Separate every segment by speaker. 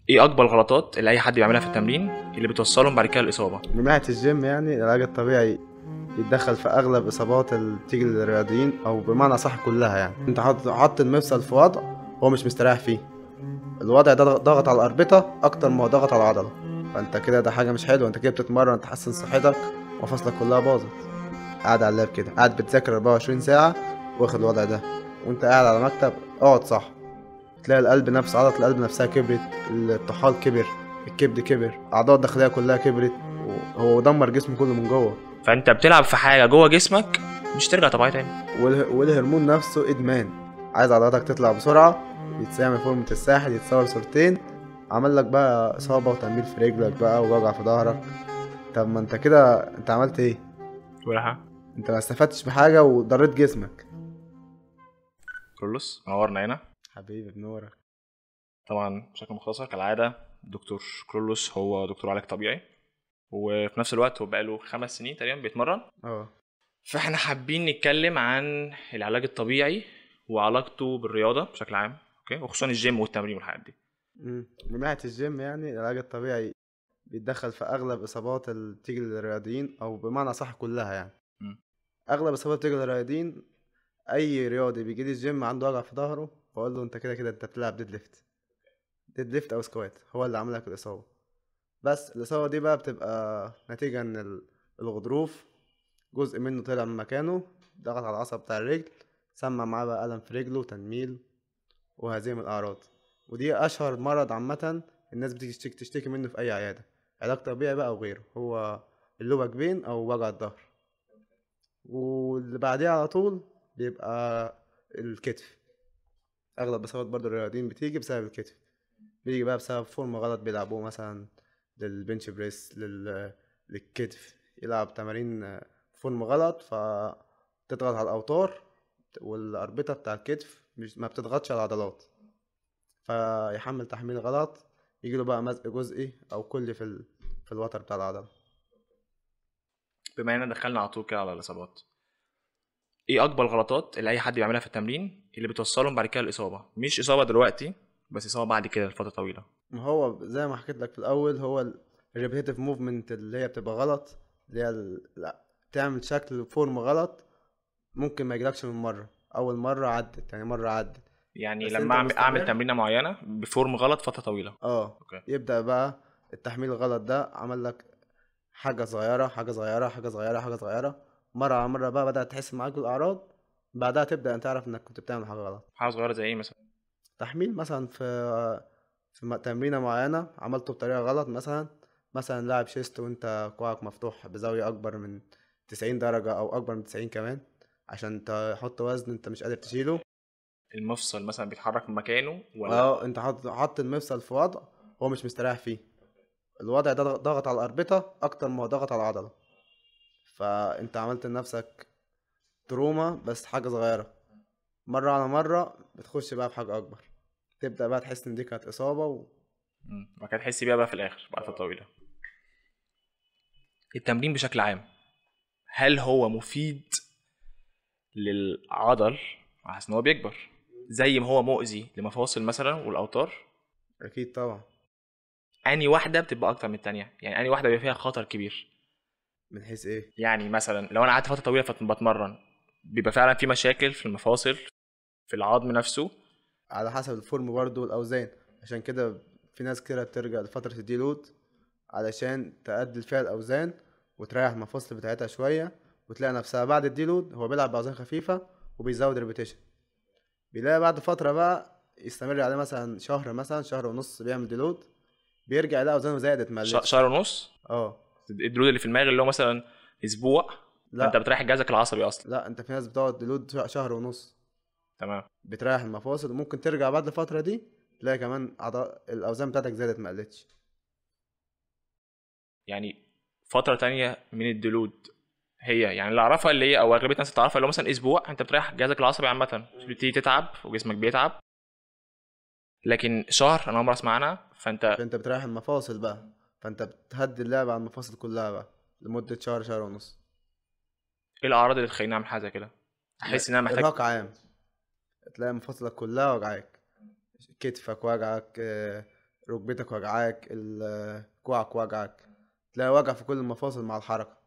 Speaker 1: ايه اكبر الغلطات اللي اي حد بيعملها في التمرين اللي بتوصلهم بعد كده الاصابه؟
Speaker 2: من ناحية الجيم يعني العلاج الطبيعي يتدخل في أغلب إصابات اللي بتيجي للرياضيين أو بمعنى صح كلها. يعني أنت حاطط المفصل في وضع هو مش مستريح فيه، الوضع ده ضغط على الأربطة أكتر ما هو ضغط على العضلة، فأنت كده ده حاجة مش حلوة. أنت كده بتتمرن تحسن صحتك ومفاصلك كلها باظت. قاعد على اللاب كده، قاعد بتذاكر 24 ساعة واخد الوضع ده، وأنت قاعد على مكتب اقعد صح. تلاقي القلب نفس عضلة القلب نفسها كبرت، الطحال كبر، الكبد كبر، الأعضاء الداخلية كلها كبرت، وهو دمر جسمه كله من جوه.
Speaker 1: فانت بتلعب في حاجه جوه جسمك مش ترجع طبيعي تاني.
Speaker 2: والهرمون نفسه إدمان، عايز عضلاتك تطلع بسرعة، يتعمل فورمة الساحل، يتصور صورتين، عمل لك بقى إصابة وتنميل في رجلك بقى ووجع في ظهرك. طب ما انت كده انت عملت ايه؟
Speaker 1: ولا حاجه.
Speaker 2: انت ما استفدتش بحاجة وضريت جسمك.
Speaker 1: كرولوس نورنا هنا.
Speaker 2: حبيبي بنورك.
Speaker 1: طبعا بشكل مختصر كالعاده، دكتور كرولوس هو دكتور علاج طبيعي، وفي نفس الوقت هو بقاله 5 سنين تقريبا بيتمرن.
Speaker 2: اه.
Speaker 1: فاحنا حابين نتكلم عن العلاج الطبيعي وعلاقته بالرياضه بشكل عام، اوكي، وخصوصا الجيم والتمرين والحاجات دي.
Speaker 2: من ناحية الجيم يعني العلاج الطبيعي بيتدخل في أغلب إصابات اللي بتيجي للرياضيين أو بمعنى صح كلها. يعني
Speaker 1: م.
Speaker 2: أغلب إصابات بتيجي للرياضيين. أي رياضي بيجي لي الجيم عنده وجع في ظهره بقول له أنت كده كده أنت بتلعب ديد ليفت، ديد ليفت أو سكوات هو اللي عامل لك الإصابة. بس الإصابة دي بقى بتبقى نتيجة إن الغضروف جزء منه طلع من مكانه، ضغط على العصب بتاع الرجل، سمع معاه بقى ألم في رجله وتنميل وهذه من الأعراض. ودي أشهر مرض عامة الناس بتيجي تشتكي منه في أي عيادة، علاج طبيعي بقى أو غيره، هو اللوبك بين أو وجع الظهر. واللي بعديه على طول بيبقى الكتف. أغلب إصابات برضو الرياضيين بتيجي بسبب الكتف، بيجي بقى بسبب فورم غلط بيلعبوه مثلا للبنش بريس للكتف، يلعب تمارين فورم غلط فتضغط على الأوتار والأربطة بتاع الكتف مش ما بتضغطش على العضلات، فيحمل تحميل غلط، يجيله بقى مزق جزئي أو كلي في الوتر بتاع العضلة.
Speaker 1: بما اننا دخلنا على طول كده على الاصابات، ايه اكبر الغلطات اللي اي حد بيعملها في التمرين اللي بتوصلهم بعد كده الاصابه؟ مش اصابه دلوقتي، بس اصابه بعد كده لفتره طويله.
Speaker 2: ما هو زي ما حكيت لك في الأول، هو الريبيتيف موفمنت اللي هي بتبقى غلط، اللي هي لا تعمل شكل فورم غلط، ممكن ما يجيلكش من مرة، أول مرة عدت يعني مرة عدت،
Speaker 1: يعني
Speaker 2: بس
Speaker 1: لما
Speaker 2: أنت
Speaker 1: اعمل
Speaker 2: مستمر.
Speaker 1: تمرينه معينه بفورم غلط فتره طويله.
Speaker 2: اه.
Speaker 1: اوكي.
Speaker 2: يبدأ بقى التحميل الغلط ده عمل لك حاجة صغيرة حاجة صغيرة حاجة صغيرة حاجة صغيرة، مرة على مرة بقى بدأت تحس معاك بالأعراض، بعدها تبدأ أنت تعرف إنك كنت بتعمل حاجة غلط.
Speaker 1: حاجه صغيره زي ايه مثلا؟
Speaker 2: تحميل مثلا في تمرينة معينة عملته بطريقة غلط، مثلا لاعب شيست وانت كوعك مفتوح بزاوية أكبر من 90 درجة أو أكبر من 90 كمان، عشان تحط وزن انت مش قادر تشيله.
Speaker 1: المفصل مثلا بيتحرك من مكانه ولا؟
Speaker 2: اه انت حط المفصل في وضع هو مش مستريح فيه، الوضع ده ضغط على الأربطة أكتر ما هو ضغط على العضلة، فانت عملت لنفسك تروما بس حاجة صغيرة. مرة على مرة بتخش بقى في حاجة أكبر، تبدأ بقى تحس إن دي كانت إصابة
Speaker 1: ما كانت تحس بيها بقى في الاخر بعد فتره طويله. التمرين بشكل عام، هل هو مفيد للعضل على اساس ان هو بيكبر زي ما هو مؤذي لمفاصل مثلا والاوتار؟
Speaker 2: أكيد طبعا.
Speaker 1: اني واحده بتبقى اكتر من التانية؟ يعني اني واحده بيبقى فيها خطر كبير؟
Speaker 2: من حيث إيه؟
Speaker 1: يعني مثلا لو انا قعدت فتره طويله بتمرن، بيبقى فعلا في مشاكل في المفاصل، في العظم نفسه.
Speaker 2: على حسب الفورم برضو والأوزان، عشان كده في ناس كده بترجع لفترة الديلود علشان تقلل فيها الأوزان وتريح المفاصل بتاعتها شوية، وتلاقي نفسها بعد الديلود هو بيلعب بأوزان خفيفة وبيزود ريبيتيشن، بيلاقي بعد فترة بقى يستمر عليه مثلا شهر، مثلا شهر ونص بيعمل ديلود، بيرجع يلاقي أوزانه زادت ما قلتش.
Speaker 1: شهر ونص؟
Speaker 2: اه.
Speaker 1: الدرود اللي في الماغ اللي هو مثلا اسبوع، فانت
Speaker 2: لا
Speaker 1: بتريح جهازك العصبي اصلا.
Speaker 2: لا انت في ناس بتقعد ديلود شهر ونص،
Speaker 1: تمام.
Speaker 2: بتريح المفاصل، وممكن ترجع بعد الفترة دي تلاقي كمان الأوزان بتاعتك زادت ما قلتش.
Speaker 1: يعني فتره تانية من الدلود هي يعني اللي اعرفها، اللي هي او اغلبيه الناس تعرفها، اللي هو مثلا اسبوع انت بتريح جهازك العصبي عامه، بتبتدي تتعب وجسمك بيتعب. لكن شهر انا اول مره اسمع عنها. فانت
Speaker 2: عشان انت بتريح المفاصل بقى، فانت بتهدي اللعب على المفاصل كلها بقى لمدة شهر شهر ونص.
Speaker 1: ايه الاعراض اللي تخليني اعمل حاجه زي كده؟ احس ان انا محتاج.
Speaker 2: ارهاق عام، تلاقي مفاصلك كلها وجعاك، كتفك وجعك، ركبتك وجعاك، كوعك وجعك، تلاقي وجع في كل المفاصل مع الحركة.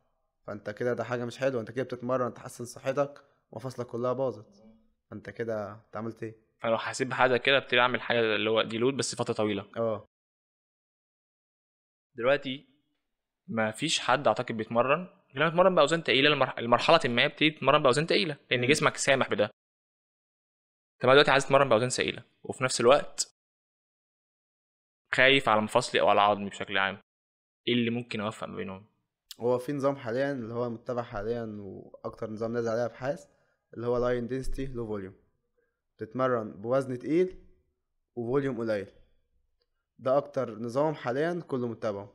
Speaker 2: فانت كده ده حاجة مش حلوة، انت كده بتتمرن تحسن صحتك ومفاصلك كلها باظت. فانت كده انت عملت ايه؟
Speaker 1: فلو حسيت بحاجه كده ابتدي اعمل حاجه اللي هو ديلود بس فتره طويله.
Speaker 2: اه.
Speaker 1: دلوقتي ما فيش حد اعتقد بيتمرن لما يتمرن باوزان تقيله المرحله ما بتبتدي تتمرن باوزان تقيله لان
Speaker 2: مم.
Speaker 1: جسمك سامح بده. انت بقى دلوقتي عايز تتمرن باوزان ثقيله وفي نفس الوقت خايف على مفاصلي او على عظمي بشكل عام، ايه اللي ممكن اوفق ما بينهم؟
Speaker 2: هو في نظام حاليا اللي هو متبع حاليا واكتر نظام نازل عليه ابحاث، اللي هو لاين دنسيتي لو فوليوم. تتمرن بوزن تقيل وفوليوم قليل. ده اكتر نظام حاليا كله متبعه.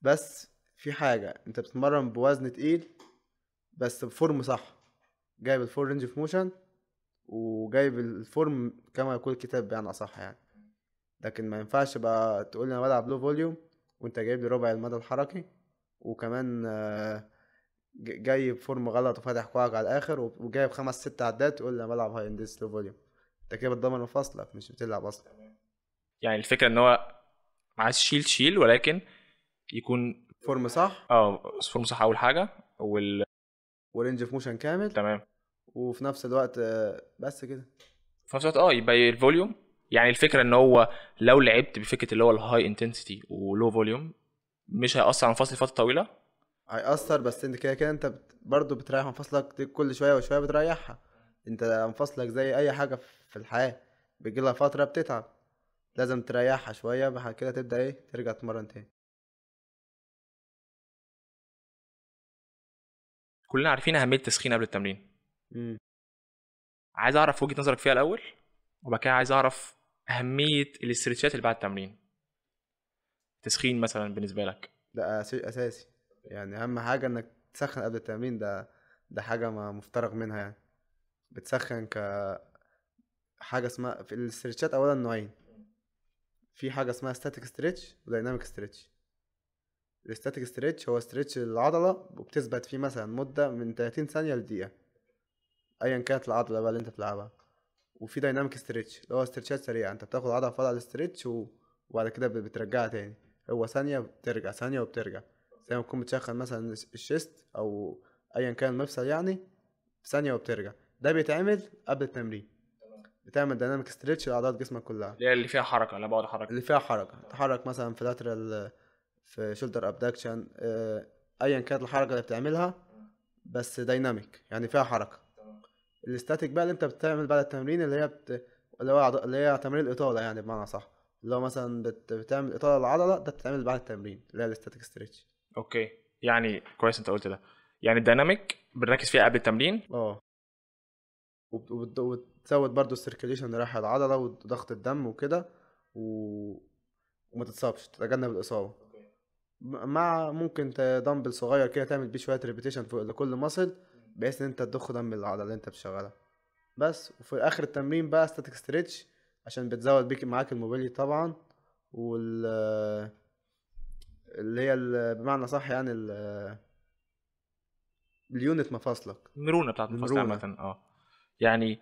Speaker 2: بس في حاجة، انت بتتمرن بوزن تقيل بس بفورم صح، جايب الفور رينج اوف موشن وجايب الفورم كما يقول الكتاب يعني اصح يعني. لكن ما ينفعش بقى تقول لي انا بلعب لو فوليوم وانت جايب لي ربع المدى الحركي، وكمان جايب فورم غلط وفاتح كوعك على الاخر وجايب 5 6 عدات تقول لي انا بلعب هاي اندس لو فوليوم. انت كده بتدمر مفاصلك مش بتلعب اصلا.
Speaker 1: يعني الفكره ان هو عايز تشيل ولكن يكون
Speaker 2: فورم صح
Speaker 1: فورم صح اول حاجه
Speaker 2: ورينج اوف موشن كامل،
Speaker 1: تمام.
Speaker 2: وفي نفس الوقت بس كده.
Speaker 1: في نفس الوقت يبقى الفوليوم. يعني الفكره ان هو لو لعبت بفكره اللي هو الهاي انتنسيتي ولو فوليوم مش هيأثر على مفاصلي فتره طويله.
Speaker 2: هيأثر، بس انت كده كده انت برضه بتريح مفاصلك دي كل شوية وشوية بتريحها. انت مفاصلك زي اي حاجة في الحياة، بيجيلها فترة بتتعب، لازم تريحها شوية بعد كده تبدأ ايه ترجع تتمرن تاني.
Speaker 1: كلنا عارفين اهميه التسخين قبل التمرين.
Speaker 2: مم.
Speaker 1: عايز اعرف وجهه نظرك فيها الاول وبعد كده عايز اعرف اهميه الاسترتشات اللي بعد التمرين. تسخين مثلا بالنسبه لك.
Speaker 2: ده اساسي. يعني اهم حاجة انك تسخن قبل التمرين. ده حاجة ما مفترغ منها يعني. بتسخن كحاجة اسمها في الاسترتشات اولا نوعين. في حاجة اسمها ستاتيك ستريتش وديناميك ستريتش. الستاتيك ستريتش هو ستريتش العضلة وبتثبت فيه مثلا مدة من 30 ثانية لدقيقة، ايا كانت العضلة بقى اللي انت بتلعبها. وفي دايناميك ستريتش اللي هو استرتشات سريعة، انت بتاخد عضلة في عضلة الاسترتش وبعد كده بترجعها تاني. هو ثانية بترجع ثانية وبترجع، زي ما تكون بتشغل مثلا الشيست او ايا كان المفصل يعني، ثانية وبترجع. ده بيتعمل قبل التمرين. بتعمل دايناميك ستريتش لعضلات جسمك كلها
Speaker 1: اللي فيها حركه انا بقعد احرك.
Speaker 2: اللي فيها حركة. تحرك مثلا في لاترال، في شولدر ابدكشن، ايا كانت الحركة اللي بتعملها، بس دايناميك يعني فيها حركة. الاستاتيك بقى اللي انت بتعمل بعد التمرين اللي هي تمرين الاطاله يعني بمعنى صح، اللي هو مثلا بتعمل اطاله للعضله، ده بتتعمل بعد التمرين اللي هي الاستاتيك ستريتش.
Speaker 1: اوكي، يعني كويس انت قلت ده. يعني الديناميك بنركز فيها قبل التمرين.
Speaker 2: اه. وتزود برضو السيركيليشن رايح العضله وضغط الدم وكده و... وما تتصابش، تتجنب الاصابه. مع ممكن دمبل صغير كده تعمل بيه شويه ريبيتيشن فوق لكل ماسل، بحيث ان انت تضخ دم العضله اللي انت بتشغلها بس. وفي اخر التمرين بقى ستاتيك ستريتش عشان بتزود بيك معاك الموبيليتي طبعا، وال اللي هي بمعنى صح يعني اليونت مفاصلك.
Speaker 1: المرونه بتاعت المفاصل
Speaker 2: المرونة.
Speaker 1: عامه يعني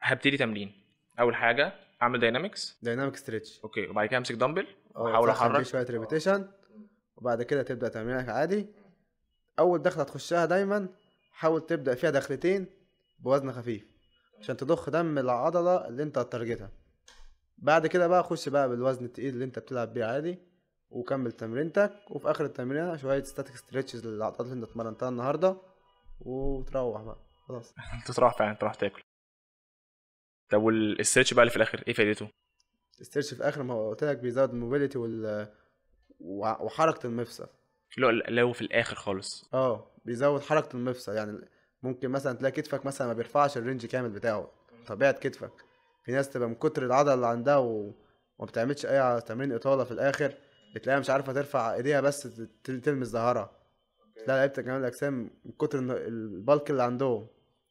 Speaker 1: هبتدي تمرين. اول حاجه اعمل داينامكس.
Speaker 2: دايناميك ستريتش.
Speaker 1: اوكي، وبعد كده امسك دمبل
Speaker 2: اه
Speaker 1: واحاول
Speaker 2: تسخن بيه
Speaker 1: احرك.
Speaker 2: شوية ريبيتيشن، وبعد كده تبدأ تمرينك عادي. أول دخلة تخشها دايما حاول تبدأ فيها دخلتين بوزن خفيف عشان تضخ دم العضلة اللي انت هتارجتها. بعد كده بقى خش بقى بالوزن التقيل اللي انت بتلعب بيه عادي، وكمل تمرينتك. وفي اخر التمرين شويه ستاتيك ستريتشز للعضلات اللي انت اتمرنتها النهارده، وتروح بقى خلاص.
Speaker 1: انت تروح فعلا تروح تاكل. طب والستريتش بقى اللي في الاخر ايه فايدته؟
Speaker 2: الستريتش في اخر ما قلت لك بيزود الموبيليتي وحركه المفصل.
Speaker 1: اللي هو في الاخر خالص.
Speaker 2: اه بيزود حركه المفصل. يعني ممكن مثلا تلاقي كتفك مثلا ما بيرفعش الرينج كامل بتاعه، طبيعه كتفك. في ناس تبقى من كتر العضله اللي عندها وما بتعملش اي تمرين اطاله في الاخر، بتلاقيها مش عارفه ترفع ايديها بس تلمس ظهرها. لا لعيبه كمال الاجسام من كتر البالك اللي عندهم،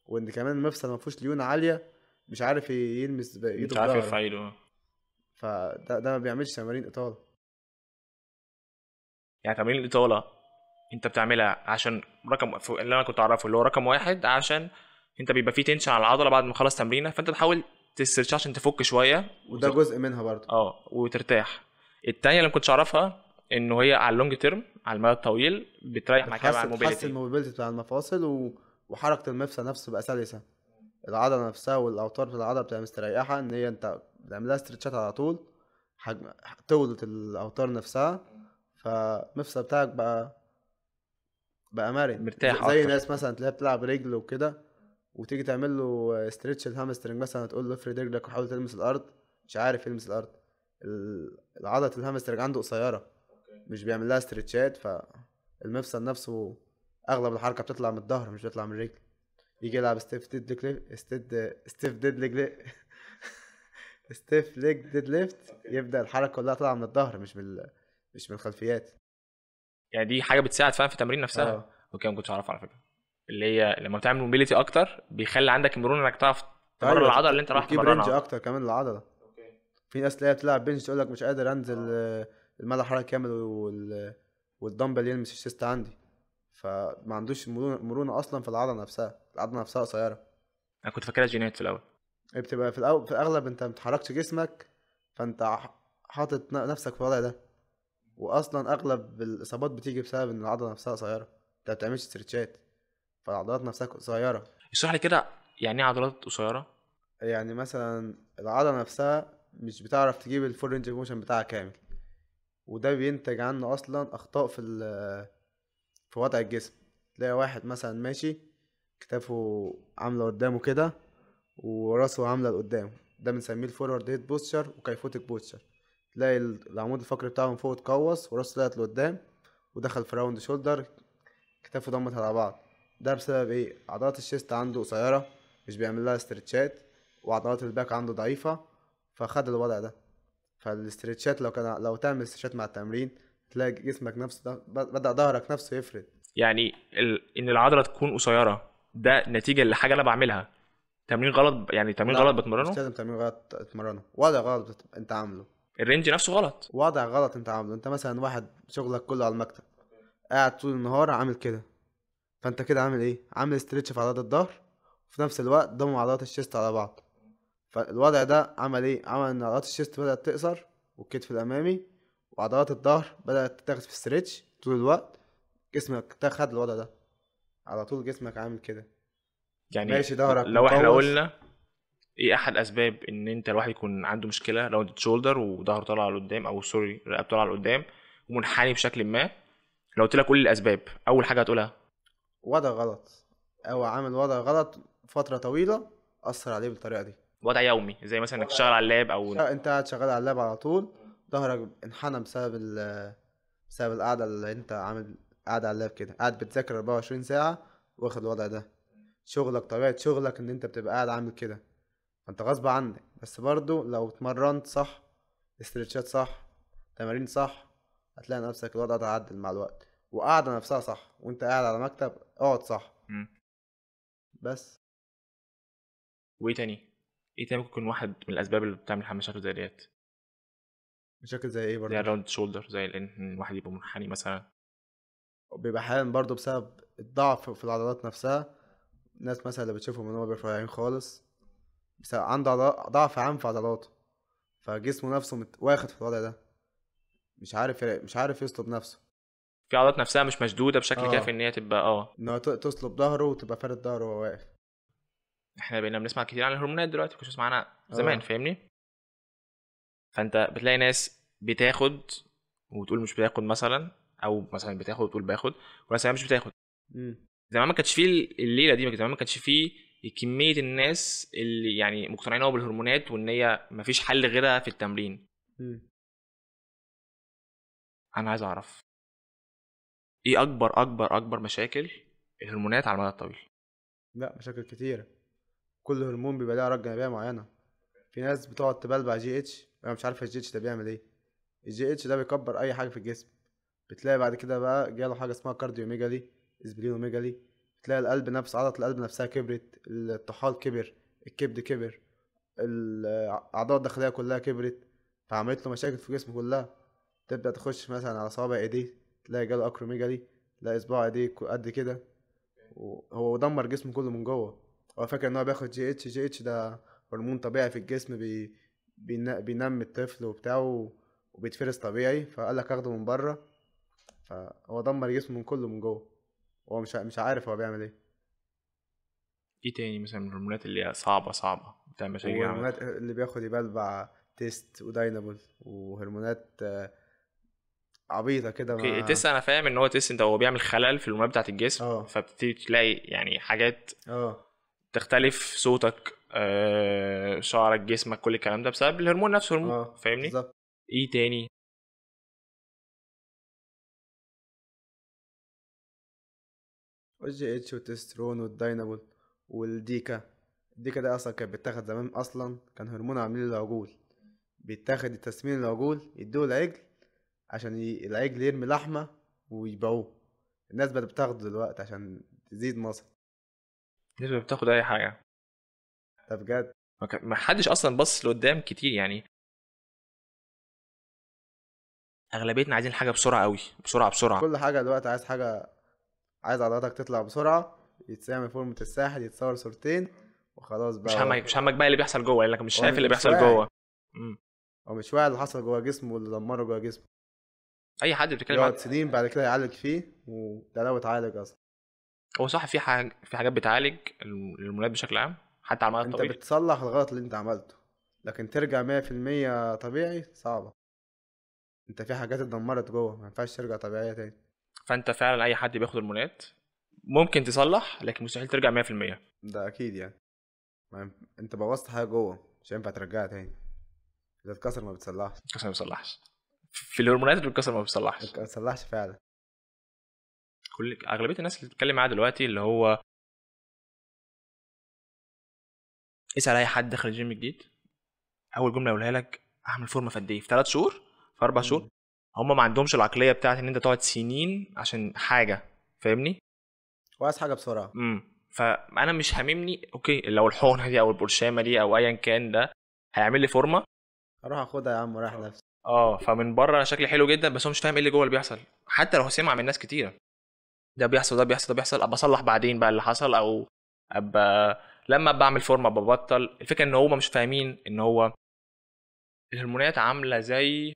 Speaker 2: وان كمان المفصل ما فيهوش ليونه عاليه، مش عارف يلمس ايده
Speaker 1: مش عارف
Speaker 2: بظهره.
Speaker 1: يرفع ايده.
Speaker 2: فده ما بيعملش تمارين اطاله.
Speaker 1: يعني تمارين الاطاله انت بتعملها عشان اللي انا كنت اعرفه اللي هو رقم واحد عشان انت بيبقى فيه تنشن على العضله بعد ما خلص تمرينه، فانت بتحاول تسترتش عشان تفك شويه
Speaker 2: وده جزء منها برضه.
Speaker 1: وترتاح. التانية اللي ما كنتش اعرفها انه هي على اللونج تيرم، على المدى الطويل بتريح معاك على
Speaker 2: بتحسن
Speaker 1: الموبيليتي.
Speaker 2: الموبيليتي بتاع المفاصل وحركة المفصل نفسه بقى سلسة. العضلة نفسها والأوتار بتاع العضلة بتبقى مستريحة، إن هي أنت بتعملها استرتشات على طول، طولت الأوتار نفسها، فالمفصل بتاعك بقى مرن.
Speaker 1: مرتاح
Speaker 2: زي
Speaker 1: اكتر.
Speaker 2: ناس مثلا تلاقيها بتلعب رجل وكده، وتيجي تعمل له استرتش الهامسترنج مثلا، تقول له افرد رجلك وحاول تلمس الأرض، مش عارف يلمس الأرض. العضلة الهامسترنج عنده قصيرة، مش بيعمل لها استرتشات، فالمفصل نفسه اغلب الحركه بتطلع من الظهر مش بتطلع من الرجل. يجي يلعب ستيف ديد ليج ستيف ليج ديد ليفت، يبدا الحركه كلها طالعه من الظهر، مش من الخلفيات.
Speaker 1: يعني دي حاجه بتساعد فعلا في التمرين نفسها. اوكي، ما كنتش اعرفها على فكره. اللي هي لما بتعمل موبيليتي اكتر بيخلي عندك المرونه انك تعرف تمرن العضله اللي انت رايح
Speaker 2: تجيب رينج
Speaker 1: تمرنها.
Speaker 2: اكتر كمان للعضله. في ناس تلاقيها بتلعب بنش تقول لك مش قادر انزل المدى حركه كامل والدمبل يلمس الشيست عندي، فما عندوش مرونه اصلا في العضله نفسها. العضله نفسها قصيره.
Speaker 1: انا كنت فاكرها جينات في الاول.
Speaker 2: هي بتبقى في الاول، في الاغلب انت ما بتحركش جسمك، فانت حاطط نفسك في الوضع ده. واصلا اغلب الاصابات بتيجي بسبب ان العضله نفسها قصيره، انت ما بتعملش استرتشات، فالعضلات نفسها قصيره.
Speaker 1: اشرح لي كده يعني ايه عضلات قصيره.
Speaker 2: يعني مثلا العضله نفسها مش بتعرف تجيب الفول رينج موشن بتاعها كامل، وده بينتج عنه اصلا اخطاء في وضع الجسم. تلاقي واحد مثلا ماشي كتافه عامله قدامه كده وراسه عامله لقدام، ده بنسميه الفورورد هيد بوستشر وكيفوتك بوستشر. تلاقي العمود الفقري بتاعه من فوق اتقوس وراسه طلعت لقدام ودخل في راوند شولدر، كتافه ضمت على بعض. ده بسبب ايه؟ عضلات الشيست عنده قصيره، مش بيعمل لها استرتشات، وعضلات الباك عنده ضعيفه، فخد الوضع ده. فالاسترتشات لو تعمل استرتشات مع التمرين، تلاقي جسمك نفسه ده بدأ ظهرك نفسه يفرد.
Speaker 1: يعني ان العضله تكون قصيره ده نتيجه لحاجه انا بعملها، تمرين غلط، يعني تمرين غلط
Speaker 2: لا، مش
Speaker 1: بتمرنه.
Speaker 2: لازم تمرين غلط تتمرنه، وضع غلط انت عامله.
Speaker 1: الرينج نفسه غلط.
Speaker 2: وضع غلط انت عامله. انت مثلا واحد شغلك كله على المكتب، قاعد طول النهار عامل كده، فانت كده عامل ايه؟ عامل استرتش في عضلات الظهر، وفي نفس الوقت ضم عضلات الشيست على بعض. فالوضع ده عمل ايه؟ عمل ان عضلات الشيست بدأت تقصر، والكتف الامامي، وعضلات الظهر بدأت تاخد في استرتش طول الوقت. جسمك خد الوضع ده على طول، جسمك عامل كده
Speaker 1: يعني
Speaker 2: ماشي، ظهرك
Speaker 1: لو احنا
Speaker 2: مقوس.
Speaker 1: قلنا ايه احد اسباب ان انت الواحد يكون عنده مشكله راوند شولدر وظهره طالع لقدام، او سوري رقبته طالعه لقدام ومنحني بشكل ما، لو قلت لك قول لي الاسباب، اول حاجه هتقولها؟
Speaker 2: وضع غلط، او عامل وضع غلط فترة طويلة أثر عليه بالطريقة دي.
Speaker 1: وضع يومي زي مثلا انك تشتغل على اللاب او
Speaker 2: انت قاعد شغال على اللاب على طول، ظهرك انحنى بسبب القعدة اللي انت قاعد على اللاب كده، قاعد بتذاكر 24 ساعة واخد الوضع ده. شغلك، طبيعة شغلك ان انت بتبقى قاعد عامل كده، فانت غصب عنك. بس برضو لو اتمرنت صح، استرتشات صح، تمارين صح، هتلاقي نفسك الوضع ده عدل مع الوقت. وقاعدة نفسها صح، وانت قاعد على مكتب اقعد صح.
Speaker 1: مم.
Speaker 2: بس
Speaker 1: وايه تاني؟ ايه تاني ممكن يكون واحد من الاسباب اللي بتعمل مشاكل زي ديت؟
Speaker 2: مشاكل زي ايه
Speaker 1: زي
Speaker 2: برضو؟
Speaker 1: الراوند شولدر، زي ان الواحد يبقى منحني مثلا.
Speaker 2: بيبقى احيانا برضو بسبب الضعف في العضلات نفسها. الناس مثلا اللي بتشوفهم ان هو رفيعين خالص، بسبب عنده ضعف عام في عضلاته، فجسمه نفسه واخد في الوضع ده، مش عارف يصلب نفسه.
Speaker 1: في عضلات نفسها مش مشدوده بشكل كافي
Speaker 2: اه،
Speaker 1: ان هي تبقى
Speaker 2: ان هو تصلب ظهره وتبقى فارد ظهره وهو واقف.
Speaker 1: احنا بقينا بنسمع كتير عن الهرمونات دلوقتي، كنتش بسمع عنها زمان،
Speaker 2: اه.
Speaker 1: فاهمني؟ فانت بتلاقي ناس بتاخد وتقول مش بتاخد مثلا، او مثلا بتاخد وتقول باخد، وناس مش بتاخد.
Speaker 2: امم
Speaker 1: زمان ما كانش فيه الليله دي، زمان ما كانش فيه كميه الناس اللي يعني مقتنعين قوي بالهرمونات وان هي مفيش حل غيرها في التمرين.
Speaker 2: امم
Speaker 1: انا عايز اعرف ايه اكبر مشاكل الهرمونات على المدى الطويل؟
Speaker 2: لا، مشاكل كتيرة. كل هرمون بيبقى ليه اعراض جانبية معينة. في ناس بتقعد تبلبع جي اتش، انا مش عارفة الجي اتش ده بيعمل ايه. الجي اتش ده بيكبر اي حاجة في الجسم. بتلاقي بعد كده بقى جاله حاجة اسمها كارديوميجالي، اسبلينوميجالي. بتلاقي القلب نفسه، عضلة القلب نفسها كبرت، الطحال كبر، الكبد كبر، الأعضاء الداخلية كلها كبرت، فعملت له مشاكل في جسمه كلها. تبدأ تخش مثلا على صوابع ايديه، تلاقي جاله أكروميجالي، تلاقي صباع ايديه قد كده، وهو دمر جسمه كله من جوه. هو فاكر ان هو بياخد جي اتش، جي اتش ده هرمون طبيعي في الجسم بينمي الطفل وبتاعه وبيتفرز طبيعي، فقال لك اخده من بره، فهو دمر جسمه من كله من جوه، هو مش عارف هو بيعمل ايه.
Speaker 1: ايه تاني مثلا من الهرمونات اللي هي صعبة بتعمل مشاكل جامد؟
Speaker 2: وهرمونات اللي بياخد يبلبع تيست وداينابول، وهرمونات عبيطة كده
Speaker 1: اوكي،
Speaker 2: ما.
Speaker 1: التست انا فاهم ان هو تيست انت هو بيعمل خلل في الهرمونات بتاعت الجسم،
Speaker 2: اه
Speaker 1: فبتبتدي تلاقي يعني حاجات
Speaker 2: اه
Speaker 1: تختلف، صوتك، شعرك، جسمك، كل الكلام ده بسبب الهرمون نفسه، هرمون،
Speaker 2: اه
Speaker 1: فاهمني؟
Speaker 2: بالظبط.
Speaker 1: ايه تاني؟
Speaker 2: والجي اتش والتسترون والداينابول والديكا. الديكا ده اصلا كانت بتاخد زمان، اصلا كان هرمون عاملين للعجول، بيتاخد التسمين العجول يدوه العجل عشان العجل يرمي لحمة ويبيعوه. الناس بقت بتاخده دلوقتي عشان تزيد مصر.
Speaker 1: الناس بتاخد اي حاجة،
Speaker 2: ده بجد.
Speaker 1: ما حدش اصلا بص لقدام كتير يعني. اغلبيتنا عايزين حاجة بسرعة قوي، بسرعة بسرعة.
Speaker 2: كل حاجة دلوقتي عايز حاجة، عايز عضلاتك تطلع بسرعة، يتعمل فورمة الساحل، يتصور صورتين وخلاص بقى.
Speaker 1: مش همك بقى اللي بيحصل جوه لانك مش
Speaker 2: هو
Speaker 1: شايف اللي
Speaker 2: مش
Speaker 1: بيحصل
Speaker 2: واعي،
Speaker 1: جوه. مم.
Speaker 2: هو مش واعي اللي حصل جوه جسمه واللي دمره جوه جسمه.
Speaker 1: اي حد بيتكلم عن،
Speaker 2: يقعد سنين بعد كده يعالج فيه، وده لو اتعالج اصلا.
Speaker 1: هو صح، في حاجات بتعالج الهرمونات بشكل عام حتى على المدى
Speaker 2: انت
Speaker 1: الطويل.
Speaker 2: بتصلح الغلط اللي انت عملته، لكن ترجع 100% طبيعي صعبة. انت في حاجات اتدمرت جوه، ما ينفعش ترجع طبيعية تاني.
Speaker 1: فانت فعلا اي حد بياخد هرمونات ممكن تصلح، لكن مستحيل ترجع 100%.
Speaker 2: ده اكيد يعني. انت بوظت حاجة جوه مش هينفع ترجعها تاني، اذا اتكسر ما بتصلحش.
Speaker 1: الكسر ما بيصلحش، في الهرمونات اللي الكسر ما بيصلحش.
Speaker 2: ما بتصلحش فعلا.
Speaker 1: اغلبيه الناس اللي بتتكلم معاها دلوقتي اللي هو، اسال اي حد دخل الجيم جديد، اول جمله يقولها لك اعمل فورمه في قد ايه، في 3 شهور، في 4 شهور.
Speaker 2: مم.
Speaker 1: هم ما عندهمش العقليه بتاعت ان انت تقعد سنين عشان حاجه، فاهمني؟
Speaker 2: وعايز حاجة بسرعة.
Speaker 1: فانا مش هاممني اوكي لو الحقنه دي او البرشامه دي او ايا كان ده هيعمل لي فورمه.
Speaker 2: اروح اخدها يا عم وراح نفسي.
Speaker 1: فمن بره انا شكلي حلو جدا، بس هو مش فاهم ايه اللي جوه اللي بيحصل. حتى لو سمع من ناس كتيره ده بيحصل، ده بيحصل، ده بيحصل، ابقى اصلح بعدين بقى اللي حصل، او ابقى لما بعمل فورمه ببطل. الفكره ان هما مش فاهمين ان هو الهرمونات عامله زي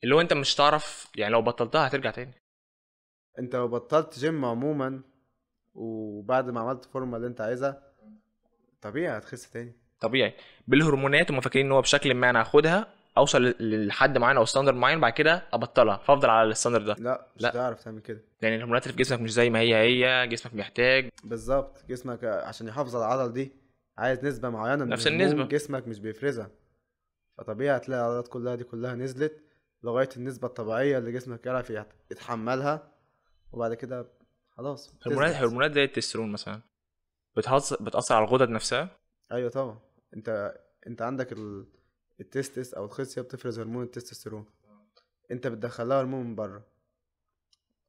Speaker 1: اللي هو انت مش تعرف يعني لو بطلتها هترجع تاني.
Speaker 2: انت لو بطلت جيم عموما وبعد ما عملت فورمة اللي انت عايزها، طبيعي هتخس تاني.
Speaker 1: طبيعي بالهرمونات، هم فاكرين ان هو بشكل ما انا هاخدها اوصل لحد معين او ستاندرد معين بعد كده ابطلها فافضل على الستاندرد ده.
Speaker 2: لا مش
Speaker 1: لا،
Speaker 2: هتعرف تعمل كده.
Speaker 1: لان الهرمونات اللي في جسمك مش زي ما هي جسمك محتاج
Speaker 2: بالظبط، جسمك عشان يحافظ على العضل دي عايز نسبة معينة من
Speaker 1: نفس
Speaker 2: الهرمون،
Speaker 1: النسبه.
Speaker 2: جسمك مش بيفرزها. فطبيعي هتلاقي العضلات كلها دي كلها نزلت لغاية النسبة الطبيعية اللي جسمك يعرف يتحملها، وبعد كده خلاص بتثبت.
Speaker 1: هرمونات زي التستيرون مثلا بتأثر على الغدد نفسها.
Speaker 2: ايوه طبعا. انت عندك التستس او الخصية بتفرز هرمون التستوستيرون، انت بتدخلها هرمون من بره.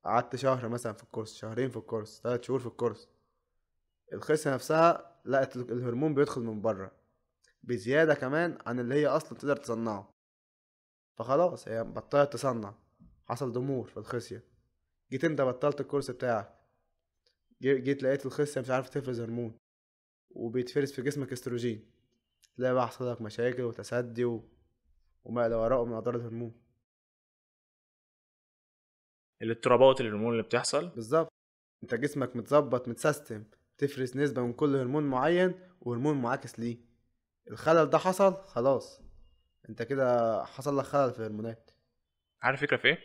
Speaker 2: قعدت شهر مثلا في الكورس، شهرين في الكورس، 3 شهور في الكورس، الخصية نفسها لقت الهرمون بيدخل من بره بزيادة كمان عن اللي هي اصلا تقدر تصنعه، فخلاص هي بطلت تصنع، حصل ضمور في الخصية. جيت انت بطلت الكورس بتاعك، جيت لقيت الخصية مش عارفة تفرز هرمون، وبيتفرز في جسمك استروجين، تلاقي بقى حصل لك مشاكل وتسدي وما إلى وراءه من أضرار الهرمون.
Speaker 1: الاضطرابات الهرمون اللي بتحصل.
Speaker 2: بالظبط. انت جسمك متظبط متسيستم، تفرز نسبة من كل هرمون معين وهرمون معاكس ليه. الخلل ده حصل خلاص، انت كده حصل لك خلل في الهرمونات.
Speaker 1: عارف الفكره في ايه؟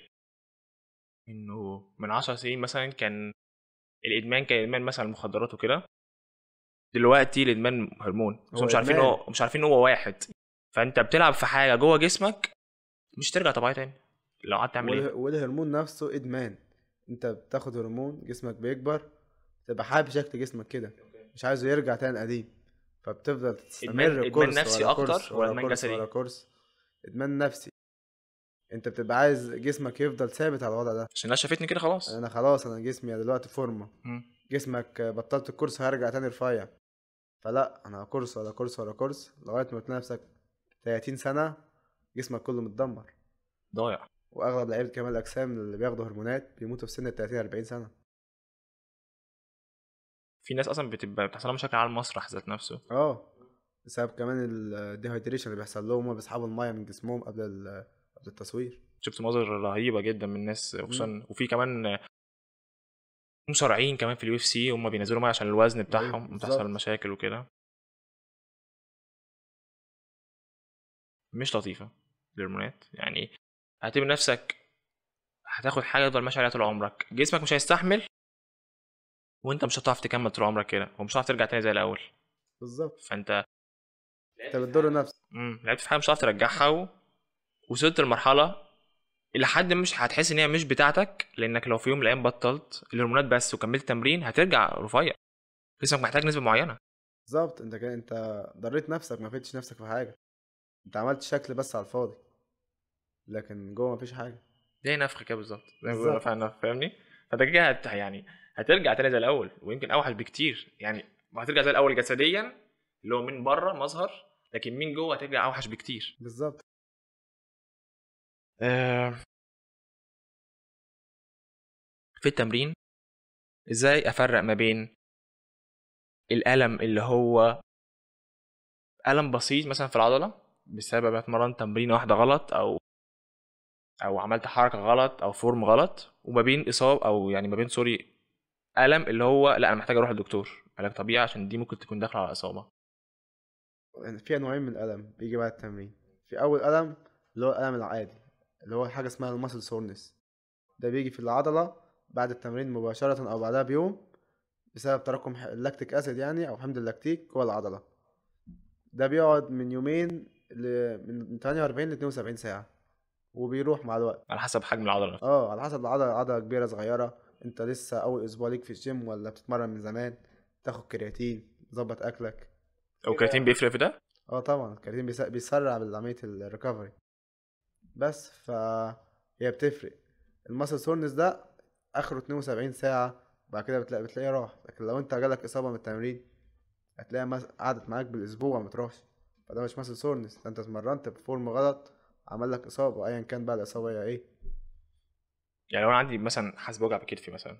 Speaker 1: انه من 10 سنين مثلا كان الادمان، كان ادمان مثلا المخدرات وكده. دلوقتي الادمان هرمون، بس هم
Speaker 2: هو
Speaker 1: مش عارفين
Speaker 2: ادمان.
Speaker 1: هو مش عارفين هو واحد. فانت بتلعب في حاجه جوه جسمك مش ترجع طبيعي تاني لو قعدت تعمل ايه.
Speaker 2: والهرمون نفسه ادمان. انت بتاخد هرمون جسمك بيكبر، تبقى حابب شكل جسمك كده، مش عايزه يرجع تاني قديم، فبتفضل تستمر
Speaker 1: ادمان
Speaker 2: كورس
Speaker 1: نفسي
Speaker 2: ورا كورس
Speaker 1: اكتر ولا
Speaker 2: ورا
Speaker 1: ادمان
Speaker 2: كورس
Speaker 1: جسدي؟
Speaker 2: ورا كورس. ادمان نفسي. انت بتبقى عايز جسمك يفضل ثابت على الوضع ده.
Speaker 1: عشان الناس شافتني كده خلاص.
Speaker 2: انا خلاص، انا جسمي دلوقتي فورمه،
Speaker 1: مم.
Speaker 2: جسمك بطلت الكورس هرجع تاني رفيع، فلا انا كورس ورا كورس ورا كورس لغايه ما تلاقي نفسك 30 سنه جسمك كله متدمر.
Speaker 1: ضايع.
Speaker 2: واغلب لعيبه كمال الاجسام اللي بياخدوا هرمونات بيموتوا في سن ال 30 40 سنه.
Speaker 1: في ناس اصلا بتبقى بتحصل لها مشاكل على المسرح ذات نفسه.
Speaker 2: بسبب كمان الديهايدريشن اللي بيحصل لهم، هما بيسحبوا الميه من جسمهم قبل التصوير.
Speaker 1: شفت مناظر رهيبه جدا من الناس،
Speaker 2: مم.
Speaker 1: وخصوصا وفي كمان مصارعين كمان في اليو اف سي هم بينزلوا ميه عشان الوزن
Speaker 2: ايوه
Speaker 1: بتاعهم بتحصل
Speaker 2: بالظبط.
Speaker 1: مشاكل وكده. مش لطيفه الهرمونات يعني. اعتبر نفسك هتاخد حاجه تفضل ماشي عليها طول عمرك، جسمك مش هيستحمل، وانت مش هتعرف تكمل طول عمرك كده، ومش هتعرف ترجع تاني زي الاول.
Speaker 2: بالظبط،
Speaker 1: فانت
Speaker 2: انت بتضر نفسك.
Speaker 1: لعبت في حاجه مش هتعرف ترجعها، ووصلت لمرحله الى حد مش هتحس ان هي مش بتاعتك، لانك لو في يوم من الايام بطلت الهرمونات بس وكملت تمرين هترجع رفيع. جسمك محتاج نسبه معينه.
Speaker 2: بالظبط، انت كده انت ضريت نفسك، ما فدتش نفسك في حاجه، انت عملت شكل بس على الفاضي، لكن جوه مفيش حاجه.
Speaker 1: زي نفخ كده بالظبط، زي ما بيقولوا
Speaker 2: بالظبط.
Speaker 1: فعلا، فاهمني؟ فانت كده يعني هترجع تاني زي الاول، ويمكن اوحش بكتير يعني. هترجع زي الاول جسديا اللي هو من بره مظهر، لكن من جوه هترجع اوحش بكتير.
Speaker 2: بالظبط.
Speaker 1: آه، في التمرين ازاي افرق ما بين الالم اللي هو الم بسيط مثلا في العضله بسبب اتمرن تمرينه واحده غلط، او عملت حركه غلط او فورم غلط، وما بين اصابه او يعني ما بين سوري الم اللي هو لا انا محتاج اروح للدكتور علاج طبيعي عشان دي ممكن تكون داخله على اصابه.
Speaker 2: يعني في انواعين من الالم بيجي بعد التمرين. في اول الم اللي هو الالم العادي، اللي هو حاجه اسمها الماسل سورنس، ده بيجي في العضله بعد التمرين مباشره او بعدها بيوم، بسبب تراكم اللاكتيك اسيد يعني، او حمض اللاكتيك جوه العضله. ده بيقعد من يومين من 48 ل 72 ساعه، وبيروح مع الوقت.
Speaker 1: على حسب حجم العضله نفسها.
Speaker 2: على حسب العضله، عضله كبيره صغيره، انت لسه اول اسبوع ليك في الجيم ولا بتتمرن من زمان، تاخد كرياتين، ظبط اكلك
Speaker 1: او
Speaker 2: كده
Speaker 1: الكرياتين
Speaker 2: يعني.
Speaker 1: بيفرق في ده.
Speaker 2: طبعا الكرياتين بيسرع بعمليه الريكفري. بس هي بتفرق. الماسل سورنس ده اخره 72 ساعه، بعد كده بتلاقيه راح. لكن لو انت جالك اصابه من التمرين، هتلاقيها قعدت معاك بالاسبوع ما تروحش، فده مش ماسل سورنس، ده انت اتمرنت بفورم غلط، عمل لك اصابه، ايا كان بقى الاصابه هي ايه.
Speaker 1: يعني لو انا عندي مثلا حاسس بوجع بكتفي مثلا،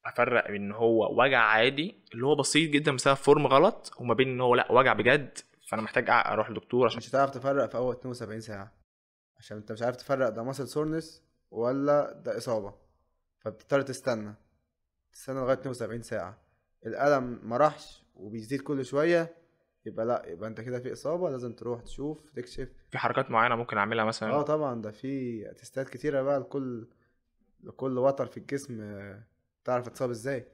Speaker 1: افرق بين ان هو وجع عادي اللي هو بسيط جدا بسبب فورم غلط، وما بين ان هو لا وجع بجد فانا محتاج اروح لدكتور عشان.
Speaker 2: مش هتعرف تفرق في اول 72 ساعه، عشان انت مش عارف تفرق ده ماسل سورنس ولا ده اصابه، فبتضطر تستنى لغايه 72 ساعه. الالم ما راحش وبيزيد كل شويه، يبقى لا، يبقى انت كده في اصابه، لازم تروح تشوف تكشف.
Speaker 1: في حركات معينه ممكن اعملها مثلا
Speaker 2: طبعا، ده في تستات كتيره بقى لكل وتر في الجسم، تعرف اتصاب ازاي،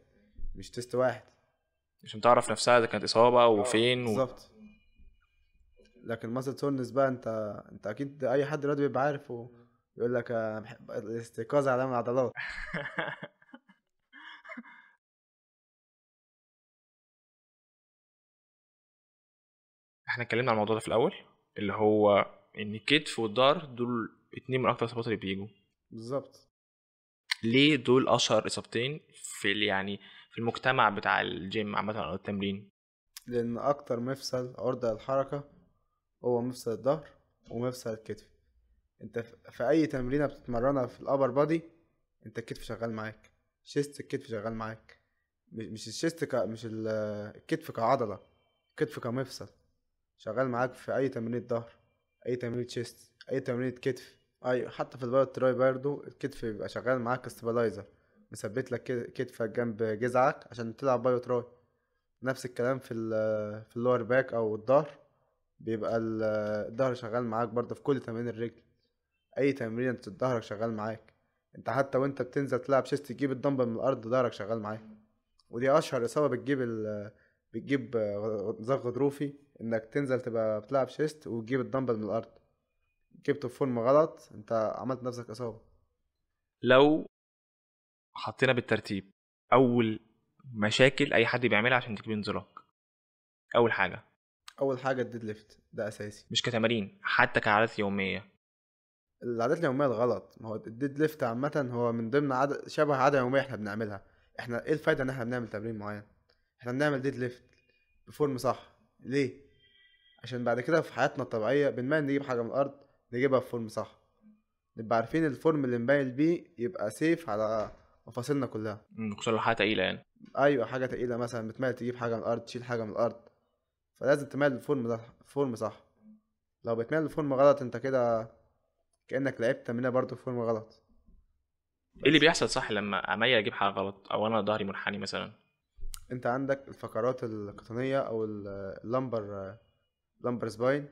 Speaker 2: مش تيست واحد.
Speaker 1: عشان تعرف نفسها اذا كانت اصابه وفين
Speaker 2: بالظبط. لكن ماسل سورنس بقى، انت اكيد اي حد دلوقتي بيبقى عارف ويقول لك بحب الاستيقاظ على العضلات.
Speaker 1: احنا اتكلمنا عن الموضوع ده في الاول، اللي هو ان الكتف والظهر دول اتنين من اكتر الاصابات اللي بيجوا.
Speaker 2: بالظبط.
Speaker 1: ليه دول اشهر اصابتين في يعني في المجتمع بتاع الجيم عامه او التمرين؟
Speaker 2: لان اكتر مفصل عرضة للحركة هو مفصل الظهر ومفصل الكتف. انت في اي تمرينة بتتمرنها في الابر بادي، انت الكتف شغال معاك، شيست الكتف شغال معاك، مش الشيست مش الكتف كعضلة، الكتف كمفصل شغال معاك في اي تمرينة ظهر، اي تمرينة شيست، اي تمرينة كتف. اي حتى في البايو تراي برضو الكتف بيبقى شغال معاك كستابلايزر، مثبت لك كتفك جنب جذعك عشان تلعب بايو تراي. نفس الكلام في اللور باك او الظهر، بيبقى الظهر شغال معاك برضه في كل تمارين الرجل، اي تمرين انت ظهرك شغال معاك. انت حتى وانت بتنزل تلعب شيست تجيب الدمبل من الارض، ظهرك شغال معاك. ودي اشهر اصابه بتجيب نزاع غضروفي، انك تنزل تبقى بتلعب شيست وتجيب الدمبل من الارض، جبته في فورم غلط، انت عملت نفسك اصابه.
Speaker 1: لو حطينا بالترتيب اول مشاكل اي حد بيعملها عشان تجيب انزلاق، اول حاجه
Speaker 2: اول حاجه الديد ليفت، ده اساسي.
Speaker 1: مش كتمارين حتى كعادات يوميه.
Speaker 2: العادات اليوميه الغلط، ما هو الديد ليفت عامه هو من ضمن شبه عاده يوميه احنا بنعملها. احنا ايه الفايده ان احنا بنعمل تمرين معين؟ احنا بنعمل ديد ليفت بفورم صح ليه؟ عشان بعد كده في حياتنا الطبيعيه بنميل نجيب حاجه من الارض، نجيبها بفورم صح، نبقى عارفين الفورم اللي نبين بيه يبقى سيف على مفاصلنا كلها.
Speaker 1: خصوصا لو حاجه تقيله يعني.
Speaker 2: ايوه حاجه تقيله مثلا بتميل تجيب حاجه من الارض، تشيل حاجه من الارض، فلازم تميل الفورم ده فورم صح. لو بتميل الفورم غلط انت كده كانك لعبت تمرينه برضه فورم غلط.
Speaker 1: ايه اللي
Speaker 2: بس
Speaker 1: بيحصل صح لما اميل اجيب حاجه غلط او انا ظهري منحني مثلا؟
Speaker 2: انت عندك الفقرات القطنيه او اللمبر، لمبر سباين،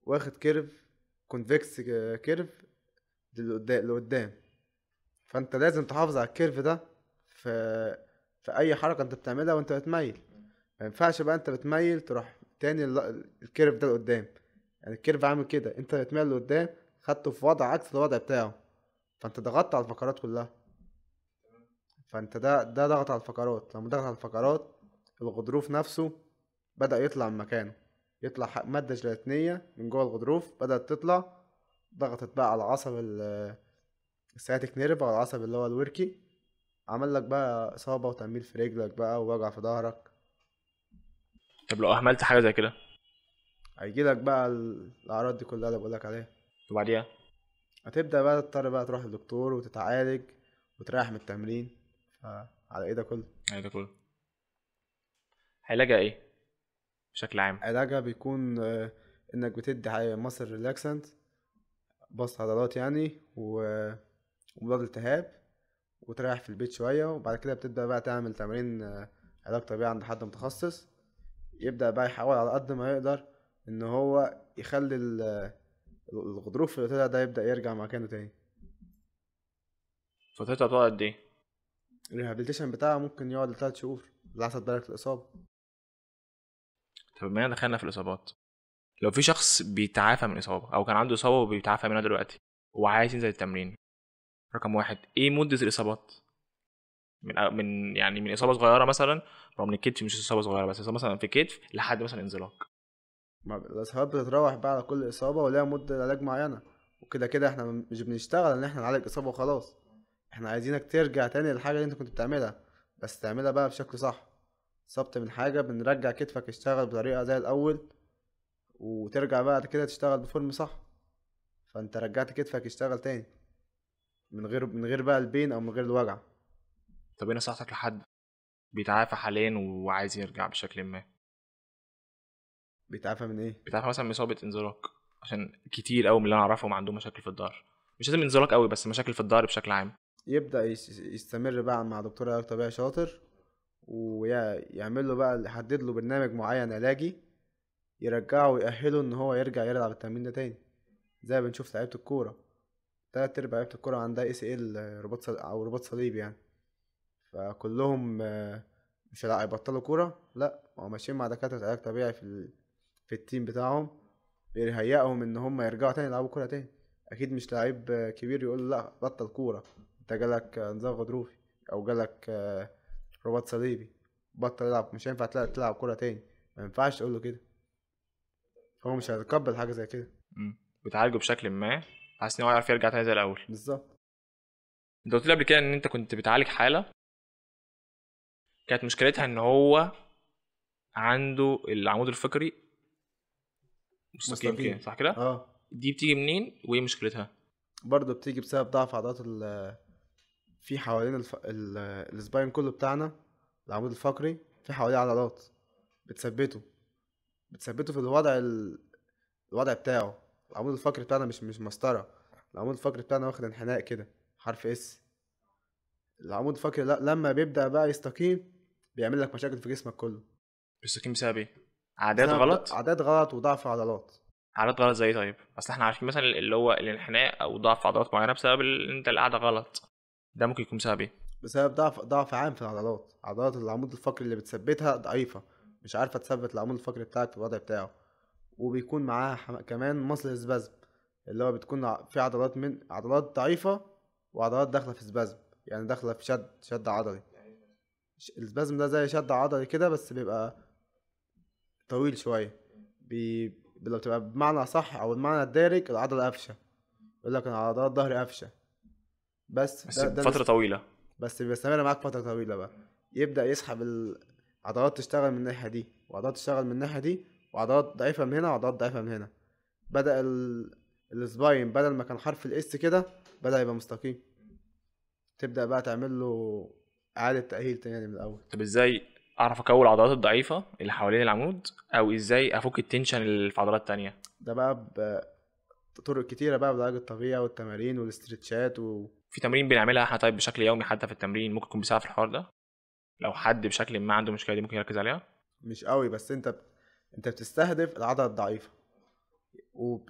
Speaker 2: واخد كيرف كونفكس كيرف لقدام. فانت لازم تحافظ على الكيرف ده في في اي حركه انت بتعملها وانت بتميل. ما ينفعش بقى انت بتميل تروح تاني الكيرف ده لقدام. يعني الكيرف عامل كده، انت بتميل لقدام، خدته في وضع عكس الوضع بتاعه، فانت ضغطت على الفقرات كلها. فانت ده ضغط على الفقرات. لما ضغط على الفقرات الغضروف نفسه بدأ يطلع من مكانه، يطلع مادة جيلاتينية من جوه الغضروف بدأت تطلع، ضغطت بقى على العصب السciatic نيرف، على العصب اللي هو الوركي، عمل لك بقى إصابة وتنميل في رجلك بقى ووجع في ظهرك.
Speaker 1: طب لو اهملت حاجه زي كده
Speaker 2: هيجيلك بقى الأعراض دي كلها اللي بقولك عليها.
Speaker 1: وبعديها؟
Speaker 2: هتبدأ بقى تضطر بقى تروح للدكتور وتتعالج وتريح من التمرين. على ايه ده كله؟
Speaker 1: يعني ده كله علاجها ايه بشكل عام؟
Speaker 2: علاجها بيكون انك بتدي مصل ريلاكسنت، بسط عضلات يعني ومضاد التهاب، وتريح في البيت شوية، وبعد كده بتبدأ بقى تعمل تمارين علاج طبيعي عند حد متخصص. يبدأ بقى يحاول على قد ما يقدر ان هو يخلي الغضروف اللي طلع ده يبدأ يرجع مكانه تاني.
Speaker 1: فترتها بتقعد قد ايه؟
Speaker 2: الريهابيليتيشن بتاعه ممكن يقعد لتلات شهور على حسب درجة الإصابة.
Speaker 1: طب بما إننا دخلنا في الاصابات، لو في شخص بيتعافى من اصابه او كان عنده اصابه وبيتعافى منها دلوقتي وعايز ينزل التمرين، رقم واحد ايه مده الاصابات؟ من يعني من اصابه صغيره مثلا، رغم ان الكتف مش اصابه صغيره، بس اصابه مثلا في كتف لحد مثلا انزلاق.
Speaker 2: الإصابات بتتراوح بقى على كل إصابة وليها مدة علاج معينة. وكده كده احنا مش بنشتغل ان احنا نعالج إصابة وخلاص، احنا عايزينك ترجع تاني للحاجة اللي انت كنت بتعملها، بس تعملها بقى بشكل صح. اتصبت من حاجة بنرجع كتفك يشتغل بطريقة زي الأول، وترجع بعد كده تشتغل بفورم صح. فانت رجعت كتفك يشتغل تاني من غير بقى البين او من غير الوجع.
Speaker 1: طب ايه نصيحتك لحد بيتعافى حاليا وعايز يرجع بشكل ما؟
Speaker 2: بيتعافى من ايه؟
Speaker 1: بيتعافى مثلا من اصابه انزلاق، عشان كتير قوي من اللي انا اعرفهم عندهم مشاكل في الظهر، مش لازم انزلاق قوي بس مشاكل في الظهر بشكل عام.
Speaker 2: يبدأ يستمر بقى مع دكتور علاج طبيعي شاطر، ويعمل له بقى يحدد له برنامج معين علاجي يرجعه ويأهله ان هو يرجع يلعب التمرين ده تاني. زي ما بنشوف لعيبة الكورة، تلات ارباع لعيبة الكورة عندها اي سي ال، او رباط صليبي يعني. فكلهم مش هيبطلوا كورة، لا هو ماشيين مع دكاترة علاج طبيعي في التيم بتاعهم، بيهيئهم ان هم يرجعوا تاني يلعبوا كورة تاني. اكيد مش لعيب كبير يقول له لا بطل كورة، انت جالك نزاع غضروفي او جالك رباط صليبي بطل العب، مش هينفع تلعب كورة تاني. ما ينفعش تقول له كده، هو مش هيتقبل حاجة زي كده.
Speaker 1: بتعالجه بشكل ما حاسس ان هو يعرف يرجع تاني زي الاول.
Speaker 2: بالظبط.
Speaker 1: انت قلت لي قبل كده ان انت كنت بتعالج حاله كانت مشكلتها ان هو عنده العمود الفقري مستقيم كده،
Speaker 2: مستقيم.
Speaker 1: صح كده؟
Speaker 2: اه.
Speaker 1: دي بتيجي منين وايه مشكلتها؟
Speaker 2: برضه بتيجي بسبب ضعف عضلات في حوالين السباين كله بتاعنا، العمود الفقري في حواليه عضلات بتثبته بتثبته في الوضع بتاعه. العمود الفقري بتاعنا مش مسطرة، العمود الفقري بتاعنا واخد انحناء كده، حرف اس. العمود الفقري لما بيبدأ بقى يستقيم بيعمل لك مشاكل في جسمك كله،
Speaker 1: مستقيم بسبب ايه؟ عادات
Speaker 2: بسبب
Speaker 1: غلط؟
Speaker 2: عادات غلط وضعف عضلات.
Speaker 1: عادات غلط زي إيه طيب؟ اصل احنا عارفين مثلا اللي هو الانحناء او ضعف عضلات معينه بسبب انت القعده غلط، ده ممكن يكون بسبب ايه؟
Speaker 2: بسبب ضعف عام في العضلات. عضلات العمود الفقري اللي بتثبتها ضعيفة، مش عارفة تثبت العمود الفقري بتاعك في الوضع بتاعه. وبيكون معاه كمان مصل سبازم، اللي هو بتكون في عضلات من عضلات ضعيفة وعضلات داخلة في سبازم، يعني داخلة في شد عضلي. السبازم ده زي شد عضلي كده بس بيبقى طويل شوية. لو تبقى بمعنى صح او المعنى الدارج العضلة قافشة، يقول لك انا عضلات ظهري قافشة. بس
Speaker 1: بس
Speaker 2: ده
Speaker 1: بفتره طويله.
Speaker 2: بس بيستمر معاك فترة طويلة بقى، يبدأ يسحب العضلات تشتغل من الناحية دي وعضلات تشتغل من الناحية دي، وعضلات ضعيفة من هنا وعضلات ضعيفة من هنا. بدأ السباين بدل ما كان حرف الاس كده بدأ يبقى مستقيم. تبدأ بقى تعمل له اعاده تاهيل تاني من الاول.
Speaker 1: طب ازاي اعرف اقوي العضلات الضعيفه اللي حوالين العمود، او ازاي افك التنشن اللي في عضلات تانية؟
Speaker 2: ده بقى بطرق كتيره بقى، بالعلاج الطبيعي والتمارين والاسترتشات
Speaker 1: في تمارين بنعملها احنا طيب بشكل يومي حتى في التمرين ممكن يكون بيساعد في الحوار ده؟ لو حد بشكل ما عنده مشكله دي ممكن يركز عليها.
Speaker 2: مش قوي، بس انت بتستهدف العضله الضعيفه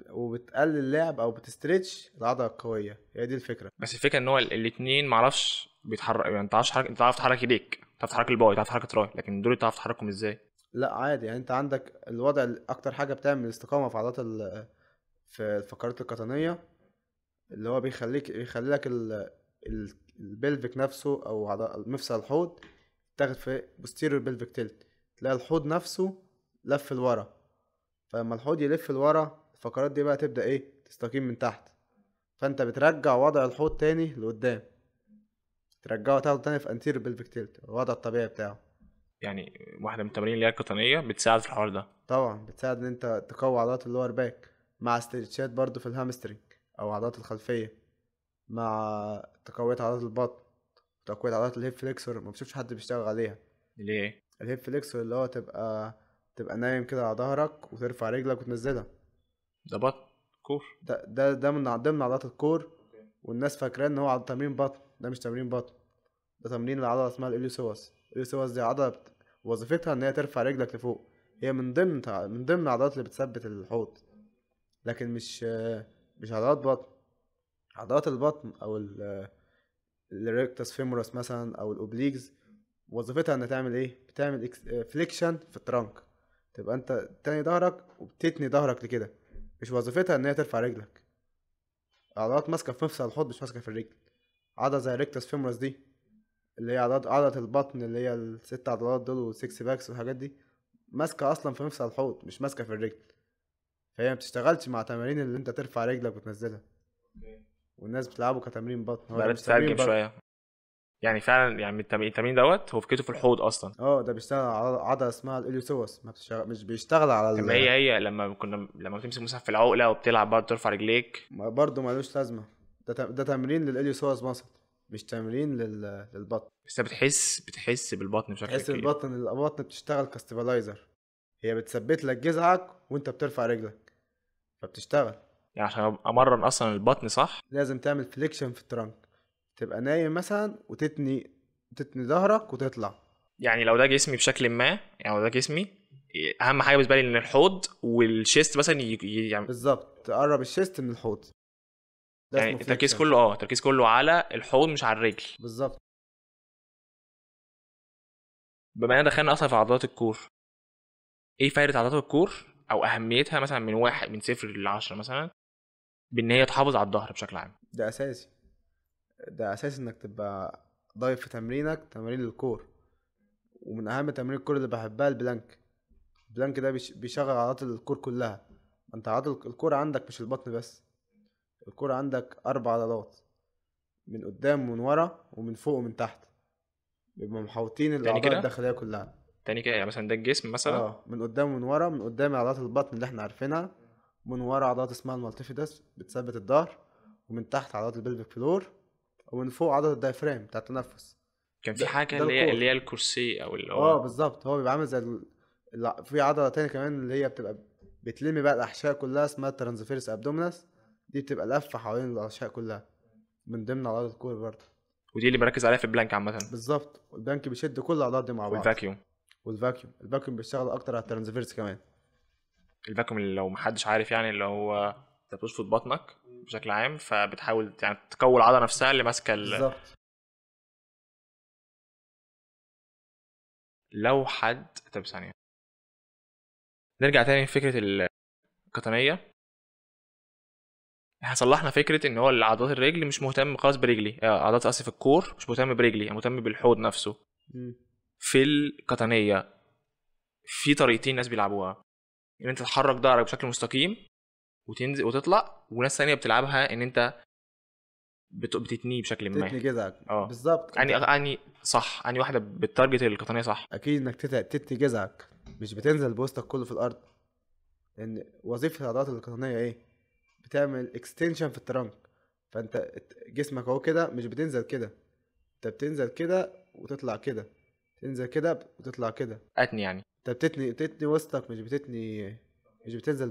Speaker 2: وبتقلل لعب او بتستريتش العضله القويه، هي دي الفكره.
Speaker 1: بس الفكره ان هو الاثنين معرفش بيتحرك، يعني انت تعرفش انت تعرف تحرك ايديك، تعرف تحرك الباي، تعرف تحرك التراي، لكن دول تعرف تحركهم ازاي؟
Speaker 2: لا عادي، يعني انت عندك الوضع اكتر حاجه بتعمل استقامه في عضلات في الفقرات القطنيه، اللي هو بيخلي لك البلفيك نفسه او مفصل الحوض تاخد في posterior pelvic tilt، تلاقي الحوض نفسه لف لورا، فلما الحوض يلف لورا الفقرات دي بقى تبدأ ايه تستقيم من تحت، فانت بترجع وضع الحوض تاني لقدام، ترجعه تاخده تاني في anterior pelvic tilt الوضع الطبيعي بتاعه.
Speaker 1: يعني واحده من التمارين اللي هي القطنيه بتساعد في الحوار ده.
Speaker 2: طبعا بتساعد ان انت تقوي عضلات اللور باك، مع استرتشات برضو في الهامسترنج او عضلات الخلفيه، مع تقوية عضلات البطن، تقوية عضلات الهيب فليكسور ما بشوفش حد بيشتغل عليها.
Speaker 1: ليه؟
Speaker 2: الهيب فليكسور اللي هو تبقى نايم كده على ظهرك وترفع رجلك وتنزلها،
Speaker 1: ده بطن كور.
Speaker 2: ده من ضمن عضلات الكور، والناس فاكراه ان هو تمرين بطن، ده مش تمرين بطن، ده تمرين لعضلة اسمها الإليوسوس. الإليوسوس دي عضلة وظيفتها ان هي ترفع رجلك لفوق، هي من ضمن العضلات اللي بتثبت الحوض، لكن مش عضلات بطن. عضلات البطن او الريكتس فيمورس مثلا او الاوبليجز، وظيفتها انها تعمل ايه؟ بتعمل فليكشن في الترانك، تبقى انت تاني ظهرك وبتتني ظهرك لكده، مش وظيفتها ان هي ترفع رجلك. عضلات ماسكه في مفصل الحوض مش ماسكه في الرجل. عضله زي الريكتس فيمورس دي اللي هي عضله البطن، اللي هي الست عضلات دول والسكس باكس والحاجات دي، ماسكه اصلا في مفصل الحوض مش ماسكه في الرجل، فهي ما بتشتغلش مع تمارين اللي انت ترفع رجلك وتنزلها، والناس بتلعبه كتمرين بطن، هو ده
Speaker 1: بقى
Speaker 2: مش تمرين
Speaker 1: تترجم
Speaker 2: بطن.
Speaker 1: شويه. يعني فعلا يعني التمرين دوت هو فكرته في الحوض اصلا.
Speaker 2: اه ده بيشتغل على عضله اسمها الاليوسوس، ما بتشتغل مش بيشتغل على
Speaker 1: طب ما هي لما بتمسك مثلا في العقله وبتلعب برضه ترفع رجليك.
Speaker 2: برضه ملوش لازمه، ده تمرين للاليوسوس ماسل، مش تمرين للبطن.
Speaker 1: بس انت بتحس بالبطن بشكل
Speaker 2: تحس
Speaker 1: كبير.
Speaker 2: البطن بتشتغل كاستابلايزر، هي بتثبت لك جذعك وانت بترفع رجلك فبتشتغل.
Speaker 1: يعني عشان امرن اصلا البطن صح.
Speaker 2: لازم تعمل فليكشن في الترنك، تبقى نايم مثلا تتني ظهرك وتطلع.
Speaker 1: يعني لو ده جسمي بشكل ما، يعني لو ده جسمي، اهم حاجه بالنسبه لي ان الحوض والشيست مثلا يعني.
Speaker 2: بالظبط، تقرب الشيست من الحوض، ده
Speaker 1: يعني
Speaker 2: اسمه
Speaker 1: التركيز
Speaker 2: فليكشن.
Speaker 1: كله التركيز كله على الحوض مش على الرجل.
Speaker 2: بالظبط.
Speaker 1: بما اننا دخلنا اصلا في عضلات الكور، ايه فايده عضلات الكور او اهميتها مثلا من واحد من 0 ل10 مثلا، بان هي تحافظ على الظهر بشكل عام؟
Speaker 2: ده اساسي، ده اساسي انك تبقى ضايف في تمرينك تمارين الكور، ومن اهم تمارين الكور اللي بحبها البلانك. البلانك ده بيشغل عضلات الكور كلها. انت عضل الكور عندك مش البطن بس، الكور عندك 4 عضلات، من قدام ومن ورا ومن فوق ومن تحت، بيبقوا محوطين
Speaker 1: تاني
Speaker 2: الاعضاء
Speaker 1: كده،
Speaker 2: الداخليه كلها.
Speaker 1: تاني كده، يعني مثلا ده الجسم مثلا.
Speaker 2: اه من قدام ومن ورا، من قدام عضلات البطن اللي احنا عارفينها، من ورا عضلات اسمها المالتيفيدس بتثبت الظهر، ومن تحت عضلات البلفيك فلور، ومن فوق عضله الدايفرام بتاع التنفس.
Speaker 1: كان في
Speaker 2: ده
Speaker 1: حاجه
Speaker 2: ده
Speaker 1: اللي هي
Speaker 2: الكور.
Speaker 1: الكرسي او اللي
Speaker 2: اه
Speaker 1: هو.
Speaker 2: بالظبط، هو بيبقى عامل زي في عضله تانية كمان اللي هي بتبقى بتلم بقى الاحشاء كلها، اسمها الترانسفيرس ابدومينس، دي بتبقى لفه حوالين الاحشاء كلها، من ضمن عضلات الكور برضه.
Speaker 1: ودي اللي بركز عليها في البلانك عامه.
Speaker 2: بالظبط، والبنك بيشد كل العضلات دي مع بعض.
Speaker 1: والفاكيوم.
Speaker 2: الفاكيوم بيشتغل اكتر على الترانسفيرس كمان.
Speaker 1: الفاكيوم اللي لو محدش عارف يعني اللي هو انت بتشفط بطنك بشكل عام، فبتحاول يعني تقوي العضله نفسها اللي ماسكه
Speaker 2: بالظبط.
Speaker 1: لو حد. طب ثانيه، نرجع تاني لفكره القطنيه. احنا صلحنا فكره ان هو عضلات الرجل مش مهتم خالص برجلي، عضلات اسف الكور مش مهتم برجلي، يعني مهتم بالحوض نفسه.
Speaker 2: مم.
Speaker 1: في القطنيه في طريقتين ناس بيلعبوها، ان انت تحرك ظهرك بشكل مستقيم وتنزل وتطلع، وناس ثانيه بتلعبها ان انت بتتنيه بشكل ما.
Speaker 2: تتني جذعك
Speaker 1: اه.
Speaker 2: بالظبط.
Speaker 1: اني صح، اني واحده بالتارجت القطنيه صح.
Speaker 2: اكيد انك تتني جذعك، مش بتنزل بوسطك كله في الارض، لان وظيفه العضلات القطنيه ايه؟ بتعمل اكستنشن في الترنك، فانت جسمك اهو كده مش بتنزل كده، انت بتنزل كده وتطلع كده، تنزل كده وتطلع كده.
Speaker 1: اتني يعني.
Speaker 2: انت بتتني وسطك، مش بتنزل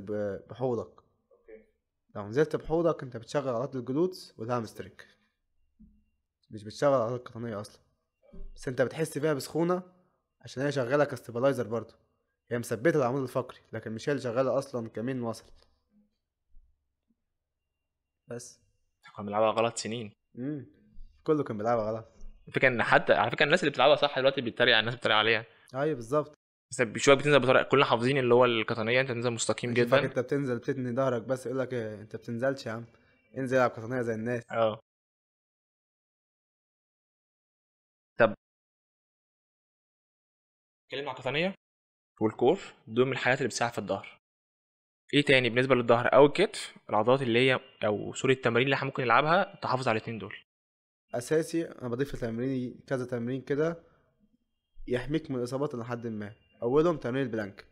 Speaker 2: بحوضك. لو نزلت بحوضك انت بتشغل عضلات الجلوتس والهامسترنج، مش بتشغل عضلات القطنية اصلا. بس انت بتحس فيها بسخونة عشان هي شغالة كاستابلايزر برضو، هي مثبتة العمود الفقري لكن مش هي اللي شغالة اصلا كمين وصل. بس.
Speaker 1: كنا بنلعبها غلط سنين.
Speaker 2: امم كله كان بيلعبها غلط.
Speaker 1: الفكره ان حتى على فكره الناس اللي بتلعبها صح دلوقتي بيتريق على الناس بتتريق عليها.
Speaker 2: ايوه بالظبط.
Speaker 1: بس شويه بتنزل بطريقه كلنا حافظين اللي هو القطنيه، انت تنزل مستقيم
Speaker 2: يشوفك
Speaker 1: جدا.
Speaker 2: انت بتنزل بتتني ظهرك بس يقول لك ايه انت بتنزلش يا عم، انزل العب قطنية زي الناس.
Speaker 1: اه. طب اتكلمنا على القطنيه والكور، دول من الحاجات اللي بتساعد في الظهر. ايه تاني بالنسبه للظهر او الكتف، العضلات اللي هي او سوري التمارين اللي احنا ممكن نلعبها تحافظ على الاثنين دول؟
Speaker 2: اساسي انا بضيف لتمريني كذا تمرين كده يحميك من الاصابات لحد ما. اولهم تمرين البلانك،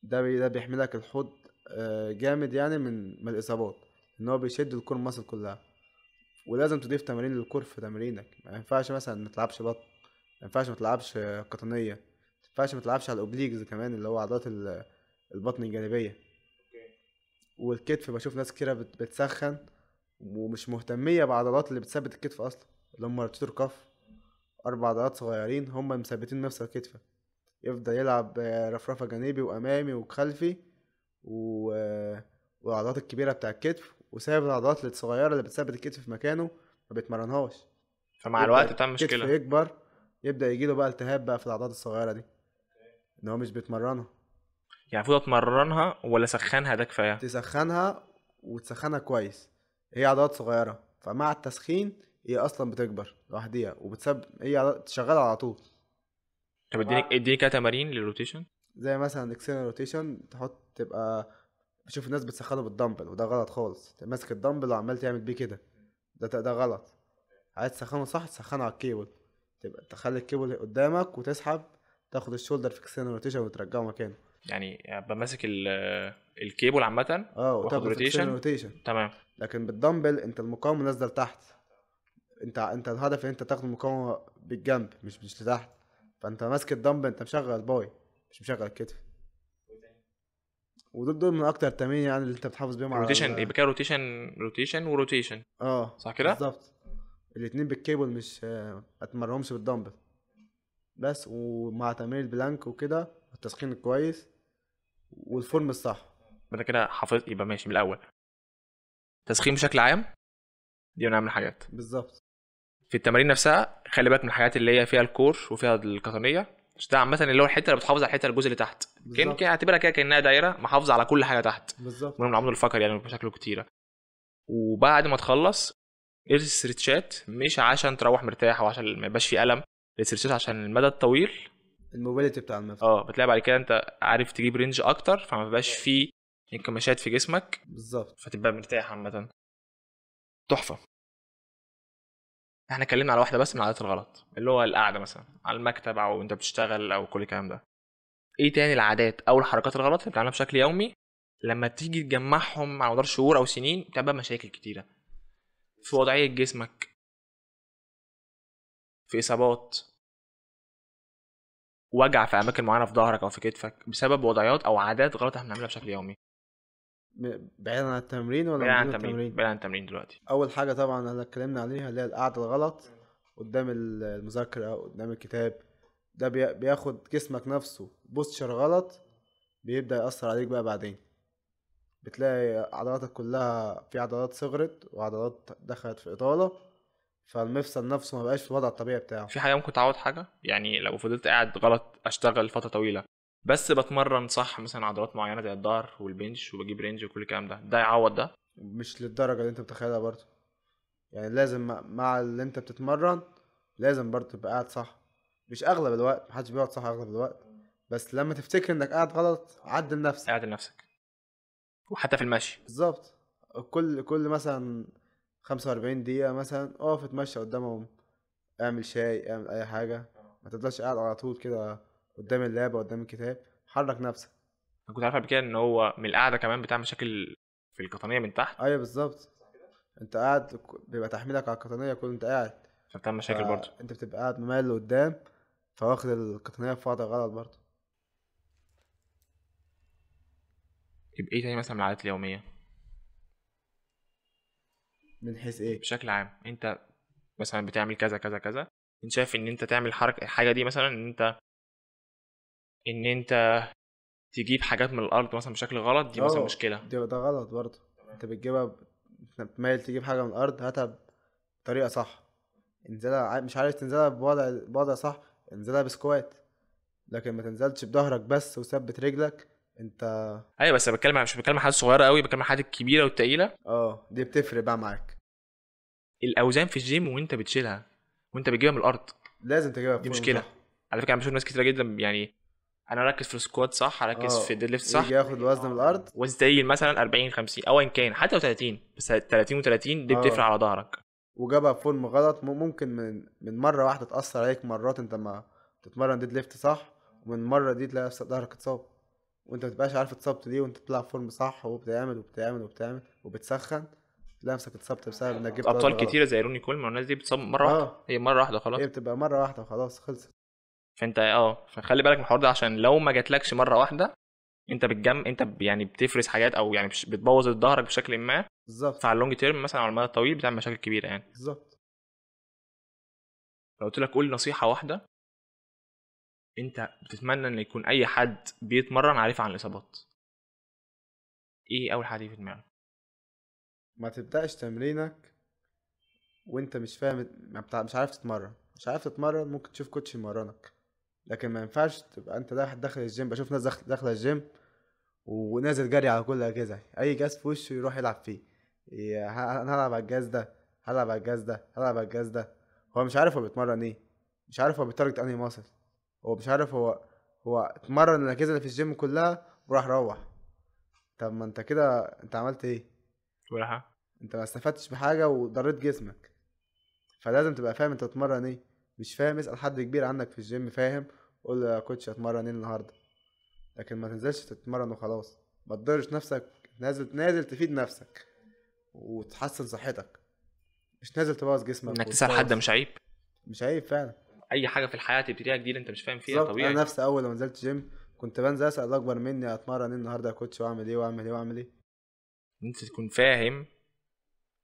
Speaker 2: ده بيحملك الحوض جامد يعني من الاصابات، ان هو بيشد الكور ماسل كلها. ولازم تضيف تمارين للكور في تمرينك، ما ينفعش مثلا ما تلعبش بطن، ما ينفعش ما تلعبش قطنيه، ما ينفعش ما تلعبش على الاوبليجز كمان اللي هو عضلات البطن الجانبيه. والكتف بشوف ناس كتيره بتسخن ومش مهتميه بعضلات اللي بتثبت الكتف اصلا، اللي هم روتيتور كف، 4 عضلات صغيرين هم مثبتين نفس الكتف. يفضل يلعب رفرفه جانبي وامامي وخلفي و... والعضلات الكبيره بتاع الكتف، وسايب العضلات الصغيره اللي بتثبت الكتف في مكانه ما بيتمرنهاش.
Speaker 1: فمع
Speaker 2: يبدا
Speaker 1: الوقت بتعمل
Speaker 2: الكتف
Speaker 1: مشكله.
Speaker 2: يكبر، يبدا يجيله بقى التهاب بقى في العضلات الصغيره دي، ان هو مش بيتمرنها.
Speaker 1: يعني المفروض اتمرنها ولا اسخنها ده كفايه؟
Speaker 2: تسخنها وتسخنها كويس، هي عضلات صغيره فمع التسخين هي اصلا بتكبر لوحديها هي شغاله على طول.
Speaker 1: طب اديني كده تمارين للروتيشن.
Speaker 2: زي مثلا اكسينال روتيشن، تبقى بشوف الناس بتسخنه بالدمبل وده غلط خالص. تبقى ماسك الدمبل وعمال تعمل بيه كده، ده غلط. عايز تسخنه صح تسخنه على الكيبل، تبقى تخلي الكيبل قدامك وتسحب، تاخد الشولدر في اكسينال روتيشن وترجعه مكانه.
Speaker 1: يعني ابقى ماسك الكيبل عامه
Speaker 2: اه
Speaker 1: واخد
Speaker 2: وتاخده في اكسينال
Speaker 1: روتيشن.
Speaker 2: روتيشن.
Speaker 1: تمام.
Speaker 2: لكن بالدمبل انت المقاومه نازله لتحت، انت الهدف ان انت تاخد المقاومه بالجنب مش لتحت. فانت ماسك الدمبل انت مشغل الباي مش مشغل الكتف. ودول من اكتر التمارين يعني اللي انت بتحافظ بيهم على
Speaker 1: روتيشن يبقى كده روتيشن وروتيشن.
Speaker 2: اه
Speaker 1: صح كده؟
Speaker 2: بالظبط. الاتنين بالكيبل مش اتمرهمش بالدمبل بس. ومع تمرين البلانك وكده والتسخين الكويس والفورم الصح.
Speaker 1: بعد كده حافظ يبقى ماشي من الاول. تسخين بشكل عام دي من اهم الحاجات.
Speaker 2: بالظبط.
Speaker 1: في التمارين نفسها خلي بالك من الحاجات اللي هي فيها الكور وفيها القطنيه، عشان ده عامه اللي هو الحته اللي بتحافظ على الحته الجزء اللي تحت.
Speaker 2: بالظبط.
Speaker 1: كان اعتبرها كده كانها دايره محافظه على كل حاجه تحت،
Speaker 2: بالظبط.
Speaker 1: من العمود الفقري يعني بشكل كتيره. وبعد ما تخلص الاسترتشات مش عشان تروح مرتاح او عشان ما يبقاش في الم، الاسترتشات عشان المدى الطويل.
Speaker 2: الموبيليتي بتاع المفصل.
Speaker 1: بتلاقي بعد كده انت عارف تجيب رينج اكتر، فما بيبقاش فيه انكماشات في جسمك،
Speaker 2: بالظبط.
Speaker 1: فتبقى مرتاح عامه. تحفه. احنا اتكلمنا على واحده بس من العادات الغلط، اللي هو القعده مثلا على المكتب او انت بتشتغل او كل الكلام ده. ايه تاني العادات او الحركات الغلط اللي بتعملها بشكل يومي لما تيجي تجمعهم على مدار شهور او سنين بتبقى مشاكل كتيره في وضعيه جسمك، في اصابات، وجع في اماكن معينه في ظهرك او في كتفك بسبب وضعيات او عادات غلط احنا بنعملها بشكل يومي؟
Speaker 2: بعيدا عن التمرين ولا
Speaker 1: بعيد
Speaker 2: من
Speaker 1: عن
Speaker 2: ضمن
Speaker 1: التمرين،
Speaker 2: التمرين؟
Speaker 1: بعيد عن التمرين دلوقتي.
Speaker 2: اول حاجه طبعا اللي اتكلمنا عليها اللي هي القعده الغلط قدام المذاكره او قدام الكتاب. ده بياخد جسمك نفسه بوستشر غلط، بيبدا ياثر عليك بقى بعدين. بتلاقي عضلاتك كلها في عضلات صغرت وعضلات دخلت في اطاله، فالمفصل نفسه ما بقاش في الوضع الطبيعي بتاعه.
Speaker 1: في حاجه ممكن تعوض حاجه؟ يعني لو فضلت قاعد غلط اشتغل فتره طويله بس بتمرن صح مثلا عضلات معينه زي الظهر والبنش وبجيب رينج وكل الكلام ده يعوض ده؟
Speaker 2: مش للدرجه اللي انت متخيلها برضه. يعني لازم مع اللي انت بتتمرن لازم برضه تبقى قاعد صح. مش اغلب الوقت، محدش بيقعد صح اغلب الوقت، بس لما تفتكر انك قاعد غلط عدل نفسك.
Speaker 1: قاعد لنفسك. وحتى في المشي.
Speaker 2: بالظبط. كل مثلا 45 دقيقة مثلا اقف اتمشى قدامهم، اعمل شاي، اعمل اي حاجة. ما تفضلش قاعد على طول كده قدام اللاب قدام الكتاب، حرك نفسك.
Speaker 1: انا كنت عارف قبل كده ان هو من القعده كمان بتعمل مشاكل في القطنيه من تحت.
Speaker 2: ايوه بالظبط. انت قاعد بيبقى تحميلك على القطنية كل انت قاعد،
Speaker 1: فبتعمل مشاكل برضه.
Speaker 2: فانت بتبقى قاعد مميل لقدام، فواخد القطنية في وضع غلط برضه.
Speaker 1: يبقى ايه تاني مثلا من العادات اليوميه
Speaker 2: من حيث ايه؟
Speaker 1: بشكل عام؟ انت مثلا بتعمل كذا كذا كذا، انت شايف ان انت تعمل الحاجه دي مثلا، ان انت تجيب حاجات من الارض مثلا بشكل غلط، دي مثلا مشكله.
Speaker 2: ده غلط برضه. انت بتجيبها انت بتميل تجيب حاجة من الأرض، هاتها بطريقة صح. انزلها مش عارف تنزلها بوضع صح، انزلها بسكوات. لكن ما تنزلش بظهرك بس وثبت رجلك انت.
Speaker 1: ايوه بس مش بتكلم عن حاجات صغيره قوي، بتكلم عن حاجات كبيره والتقيله.
Speaker 2: دي بتفرق بقى معاك.
Speaker 1: الاوزان في الجيم وانت بتشيلها وانت بتجيبها من الارض،
Speaker 2: لازم تجيبها
Speaker 1: دي
Speaker 2: بفورم
Speaker 1: مشكله.
Speaker 2: صح.
Speaker 1: على فكره انا بشوف ناس كتيره جدا يعني، انا اركز في السكوات صح، اركز في الديد ليفت صح،
Speaker 2: يجي ياخد الوزن من الأرض.
Speaker 1: وزن تقيل مثلا 40 50 او ان كان حتى لو 30، بس 30 و30 دي بتفرق
Speaker 2: اه
Speaker 1: على ظهرك.
Speaker 2: وجابها بفورم غلط، ممكن من مرة واحدة تأثر عليك مرات انت ما تتمرن ديد ليفت صح، ومن مرة دي تلاقي ظهرك اتصاب، وانت متبقاش عارف اتصبت ليه، وانت بتلعب فورم صح وبتعمل وبتعمل وبتعمل وبتسخن، تلاقي نفسك اتصبت بسبب انك جبت وزن
Speaker 1: ابطال
Speaker 2: غلط.
Speaker 1: كتيره زي روني كولمان والناس دي بتصاب مره واحده،
Speaker 2: اه
Speaker 1: هي مره واحده خلاص.
Speaker 2: هي بتبقى مرة واحدة وخلاص خلصت.
Speaker 1: فانت فخلي بالك من الحوار ده، عشان لو ما جاتلكش مره واحده، انت يعني بتفرز حاجات، او يعني بتبوظ ظهرك بشكل ما.
Speaker 2: بالظبط.
Speaker 1: فعلى اللونج تيرم مثلا، على المدى الطويل بتعمل مشاكل كبيره يعني.
Speaker 2: بالظبط.
Speaker 1: لو قلت لك قول نصيحه واحده انت بتتمنى ان يكون اي حد بيتمرن عارف عن الاصابات، ايه اول حاجه تيجي في دماغك؟
Speaker 2: ما تبدأش تمرينك وانت مش فاهم، مش عارف تتمرن. مش عارف تتمرن ممكن تشوف كوتش يمرنك، لكن ما ينفعش تبقى انت داخل الجيم. بشوف ناس داخله الجيم ونازل جري على كل الاجهزه، اي جهاز في وشه يروح يلعب فيه. انا هلعب على الجهاز ده، هلعب على الجهاز ده، هلعب على الجهاز ده. هو مش عارف هو بيتمرن ايه، مش عارف هو بيتارجت انهي ماسل، هو مش عارف هو اتمرن الاجهزه اللي في الجيم كلها وراح روح. طب ما انت كده انت عملت ايه؟
Speaker 1: ولا حاجه.
Speaker 2: انت ما استفدتش بحاجه وضريت جسمك. فلازم تبقى فاهم انت بتتمرن ايه. مش فاهم اسال حد كبير عنك في الجيم فاهم، قول له يا كوتش اتمرن ايه النهارده. لكن ما تنزلش تتمرن وخلاص، ما تضرش نفسك. نازل تفيد نفسك وتحسن صحتك، مش نازل تبوظ جسمك
Speaker 1: انك تسال حد
Speaker 2: وتبوظ.
Speaker 1: مش عيب.
Speaker 2: مش عيب فعلا.
Speaker 1: اي حاجه في الحياه تبتديها جديده انت مش فاهم فيها،
Speaker 2: بالظبط.
Speaker 1: طبيعي.
Speaker 2: انا نفسي اول ما نزلت جيم كنت بنزل اسال الاكبر مني اتمرن ايه النهارده يا كوتش، واعمل ايه واعمل ايه واعمل ايه.
Speaker 1: انت تكون فاهم،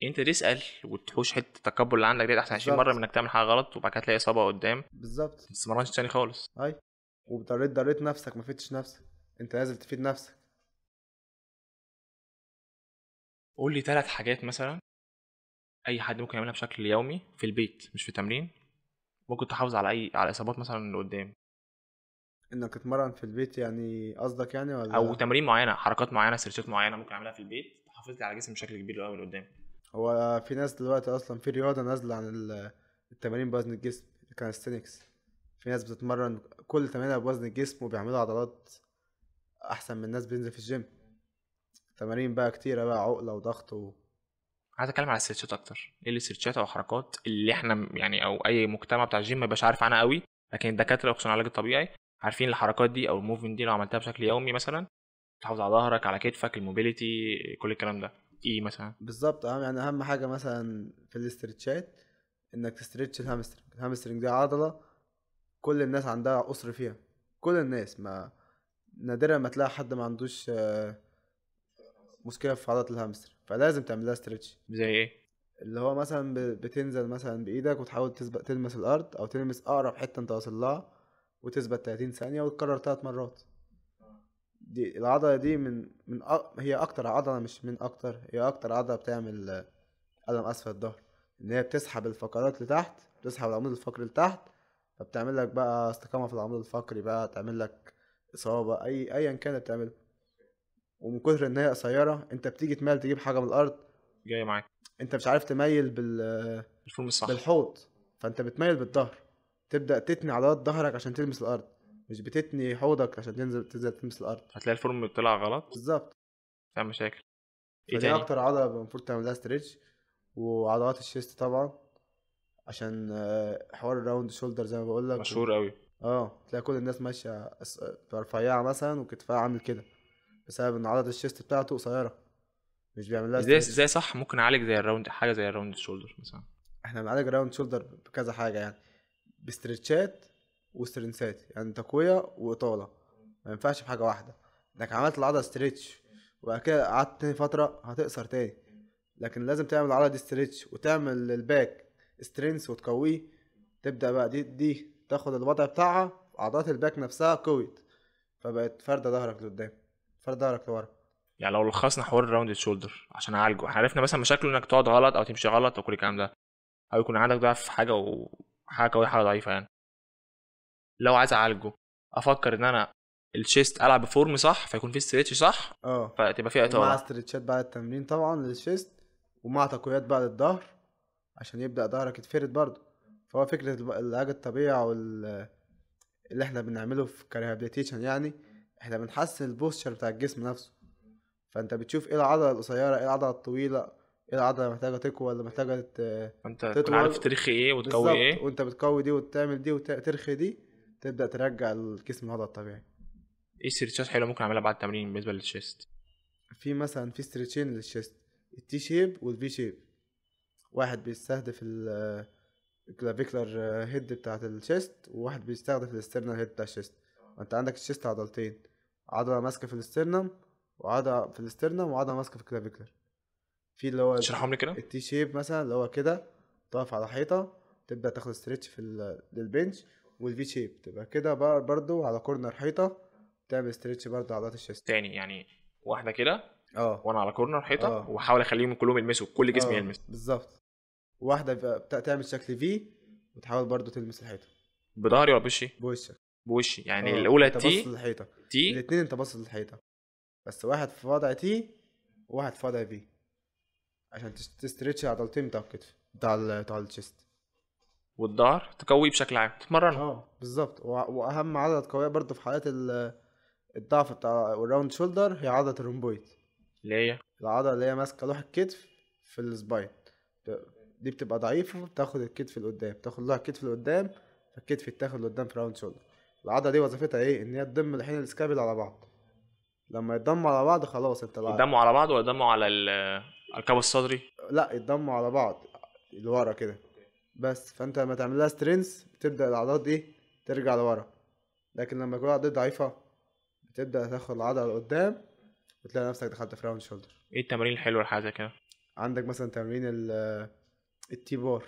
Speaker 1: انت تسال وتحوش حته التكبر اللي عندك دي احسن 20 مره
Speaker 2: بالظبط.
Speaker 1: من انك تعمل حاجه غلط وبعد كده تلاقي اصابه قدام ما
Speaker 2: بالظبط.
Speaker 1: تتمرنش تاني خالص.
Speaker 2: اي وضريت نفسك، ما فدتش نفسك. انت نازل تفيد نفسك.
Speaker 1: قول لي 3 حاجات مثلا اي حد ممكن يعملها بشكل يومي في البيت مش في تمرين، ممكن تحافظ على الاصابات مثلا اللي قدام،
Speaker 2: انك تتمرن في البيت يعني قصدك يعني
Speaker 1: او
Speaker 2: ولا؟
Speaker 1: تمارين معينه، حركات معينه، سيرشات معينه ممكن اعملها في البيت تحافظ لي على جسمي بشكل كبير قوي لقدام.
Speaker 2: هو في ناس دلوقتي اصلا في رياضه نازله عن التمارين بوزن الجسم، الكاليستينكس. في ناس بتتمرن كل تمرينها بوزن الجسم وبيعملوا عضلات احسن من ناس بتنزل في الجيم. تمارين بقى كتيره بقى، عقله وضغط
Speaker 1: عايز اتكلم على السيرشات اكتر، ايه السيرشات او حركات اللي احنا يعني او اي مجتمع بتاع الجيم ما يبقاش عارف عنها قوي، لكن الدكاتره خصوصا العلاج الطبيعي عارفين الحركات دي او الموفمنت دي، لو عملتها بشكل يومي مثلا تحافظ على ظهرك على كتفك الموبيليتي كل الكلام ده، ايه مثلا؟
Speaker 2: بالظبط. اهم حاجه مثلا في الاسترتشات انك تسترتش الهامسترنج. الهامسترنج دي عضله كل الناس عندها قصر فيها. كل الناس، ما نادرا ما تلاقي حد ما عندوش مشكله في عضله الهامسترنج، فلازم تعمل لها استرتش.
Speaker 1: زي ايه؟
Speaker 2: اللي هو مثلا بتنزل مثلا بايدك وتحاول تلمس الارض او تلمس اقرب حته انت واصل لها، وتثبت 30 ثانيه وتكرر 3 مرات. دي العضله دي هي اكتر عضله، مش من اكتر، هي اكتر عضله بتعمل الم اسفل الظهر. ان هي بتسحب الفقرات لتحت، بتسحب العمود الفقري لتحت، فبتعمل لك بقى استقامه في العمود الفقري، بقى تعمل لك اصابه ايا كانت بتعملها. ومن كتر ان هي قصيره انت بتيجي تميل تجيب حاجه من الارض،
Speaker 1: جاي معاك.
Speaker 2: انت مش عارف تميل
Speaker 1: الفورم الصح.
Speaker 2: بالحوض، فانت بتميل بالظهر. تبدأ تتني عضلات ظهرك عشان تلمس الأرض، مش بتتني حوضك عشان تنزل تلمس الأرض.
Speaker 1: هتلاقي الفورم طلع غلط
Speaker 2: بالظبط.
Speaker 1: تعمل مشاكل. ايه
Speaker 2: فدي
Speaker 1: تاني؟
Speaker 2: أكتر عضلة المفروض تعملها ستريتش. وعضلات الشيست طبعا، عشان حوار الراوند شولدر زي ما بقولك
Speaker 1: مشهور قوي.
Speaker 2: تلاقي كل الناس ماشية رفيعة مثلا وكتفها عامل كده، بسبب ان عضلة الشيست بتاعته قصيرة، مش بيعمل لها
Speaker 1: ازاي
Speaker 2: ستريتش.
Speaker 1: ازاي صح ممكن اعالج زي الراوند، حاجه زي الراوند شولدر مثلا؟
Speaker 2: احنا بنعالج راوند شولدر بكذا حاجه يعني، باسترتشات وسترنسات، يعني تقويه واطاله. ما ينفعش بحاجه واحده. انك عملت العضله ستريتش وبعد كده قعدت تاني فتره هتقصر تاني، لكن لازم تعمل العضله دي ستريتش وتعمل الباك سترينث وتقويه. تبدا بقى دي تاخد الوضع بتاعها، عضلات الباك نفسها قوت، فبقت فردة ظهرك لقدام، فردة ظهرك لورا.
Speaker 1: يعني لو لخصنا حوار الراوند شولدر عشان اعالجه، احنا عرفنا مثلا مشاكله انك تقعد غلط او تمشي غلط او كل الكلام ده، او يكون عندك ضعف في حاجه وحاجه قويه حاجه ضعيفه يعني. لو عايز اعالجه افكر ان انا الشيست العب بفورم صح فيكون في ستريتش صح
Speaker 2: اه،
Speaker 1: فتبقى فيها
Speaker 2: ومع
Speaker 1: اطاله.
Speaker 2: استرتشات بعد التمرين طبعا للشيست، ومع تقويات بقى للظهر عشان يبدأ ظهرك يتفرد برضه. فهو فكرة العلاج الطبيعي او اللي احنا بنعمله في كريهابيليتيشن يعني، احنا بنحسن البوستشر بتاع الجسم نفسه. فانت بتشوف ايه العضلة القصيرة، ايه العضلة الطويلة، ايه العضلة اللي محتاجة تقوى ولا محتاجة
Speaker 1: فانت تكون عارف
Speaker 2: تطول.
Speaker 1: تاريخ ايه وتقوي
Speaker 2: بالظبط،
Speaker 1: ايه.
Speaker 2: وانت بتقوي دي وتعمل دي وترخي دي، تبدأ ترجع الجسم للوضع الطبيعي.
Speaker 1: ايه ستريتشات حلوه ممكن اعملها بعد التمرين بالنسبه للشيست؟
Speaker 2: في مثلا ستريتشين للشيست، التي شيب والفي شيب. واحد بيستهدف الكلافيكولار هيد بتاعت الشيست، وواحد بيستهدف الاسترنال هيد بتاع الشيست. وانت عندك الشيست عضلتين، عضلة ماسكة في الاسترنم وعضلة ماسكة في الكلافيكولار. في اللي هو
Speaker 1: تشرحهم لي كده.
Speaker 2: التي شيب مثلا اللي هو كده، تقف على حيطة، تبدأ تاخد ستريتش للبنش. والفي شيب تبقى كده برضو على كورنر حيطة، تعمل ستريتش برضو عضلات الشيست.
Speaker 1: تاني يعني، واحده كده
Speaker 2: اه.
Speaker 1: وانا على كورنر حيطه
Speaker 2: اه.
Speaker 1: واحاول اخليهم كلهم يلمسوا كل جسمي
Speaker 2: اه
Speaker 1: يلمس.
Speaker 2: بالظبط. واحدة تعمل شكل في، وتحاول برضو تلمس الحيطة
Speaker 1: بظهري ولا بوشي؟
Speaker 2: بوشك.
Speaker 1: بوشي يعني
Speaker 2: اه،
Speaker 1: الاولى
Speaker 2: انت باصص
Speaker 1: تي.
Speaker 2: للحيطة.
Speaker 1: تي.
Speaker 2: الاتنين انت باصص للحيطة، بس واحد في وضع تي وواحد في وضع في، عشان تستريتش العضلتين بتاع الكتف بتاع الشيست.
Speaker 1: والظهر تقوي بشكل عام تتمرن.
Speaker 2: اه بالظبط. واهم عضلة قوية برضو في حالات الضعف بتاع الراوند شولدر هي عضلة الرومبويد.
Speaker 1: اللي هي
Speaker 2: العضلة اللي هي ماسكة لوح الكتف في السباين. دي بتبقى ضعيفة، بتاخد الكتف لقدام، تاخد لوح الكتف لقدام، فالكتف يتاخد لقدام في راوند شولدر. العضلة دي وظيفتها ايه؟ ان هي تضم الحين الاسكابل على بعض. لما يتضموا على بعض خلاص انت
Speaker 1: يتدموا على بعض ولا يتدموا على على الكبد الصدري؟
Speaker 2: لا، يتضموا على بعض لورا كده. بس فانت لما تعملها سترينث بتبدأ العضلات دي ترجع لورا. لكن لما يكون العضلات ضعيفة بتبدأ تاخد العضلة لقدام، وتلاقي نفسك دخلت في راوند شولدر.
Speaker 1: ايه التمارين الحلوه لحاجه زي كده؟
Speaker 2: عندك مثلا تمرين التي بار.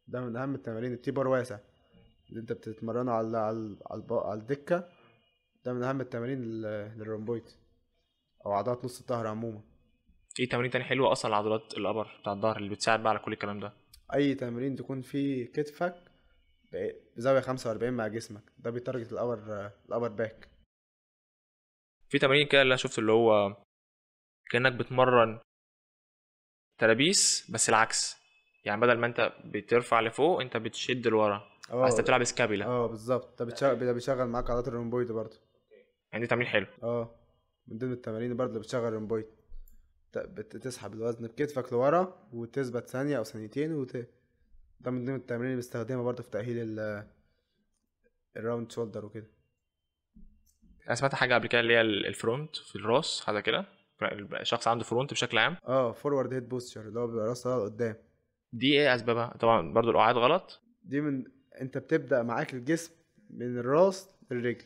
Speaker 2: ده من اهم التمارين. التي بار واسع اللي انت بتتمرنه على الدكة. ده من اهم التمارين للرومبويد او عضلات نص الظهر عموما.
Speaker 1: ايه تمارين تاني حلوه اصلا العضلات الابر بتاع الظهر اللي بتساعد بقى على كل الكلام ده؟
Speaker 2: اي تمرين تكون فيه كتفك بزاوية 45 مع جسمك، ده بيتارجت الابر باك.
Speaker 1: في تمارين كده اللي انا شفت اللي هو كانك بتمرن ترابيس بس العكس، يعني بدل ما انت بترفع لفوق انت بتشد لورا، بس انت
Speaker 2: اه.
Speaker 1: بتلعب سكابيلا.
Speaker 2: اه بالظبط، ده بيشغل معاك عضلات الرومبويد برضه.
Speaker 1: يعني دي تمرين حلو.
Speaker 2: اه، من ضمن التمارين برضه اللي بتشغل الرومبويد. بتسحب الوزن بكتفك لورا وتثبت ثانية أو ثانيتين ده من ضمن التمارين اللي بستخدمها برضه في تأهيل الراوند شولدر وكده.
Speaker 1: انا سمعت حاجه قبل كده اللي هي الفرونت في الراس حاجه كده، الشخص عنده فرونت بشكل عام.
Speaker 2: اه، فورورد هيد بوستشر اللي هو بيبقى راسه لقدام.
Speaker 1: دي ايه اسبابها؟ طبعا برضو القعاد غلط.
Speaker 2: دي انت بتبدأ معاك الجسم من الراس للرجل.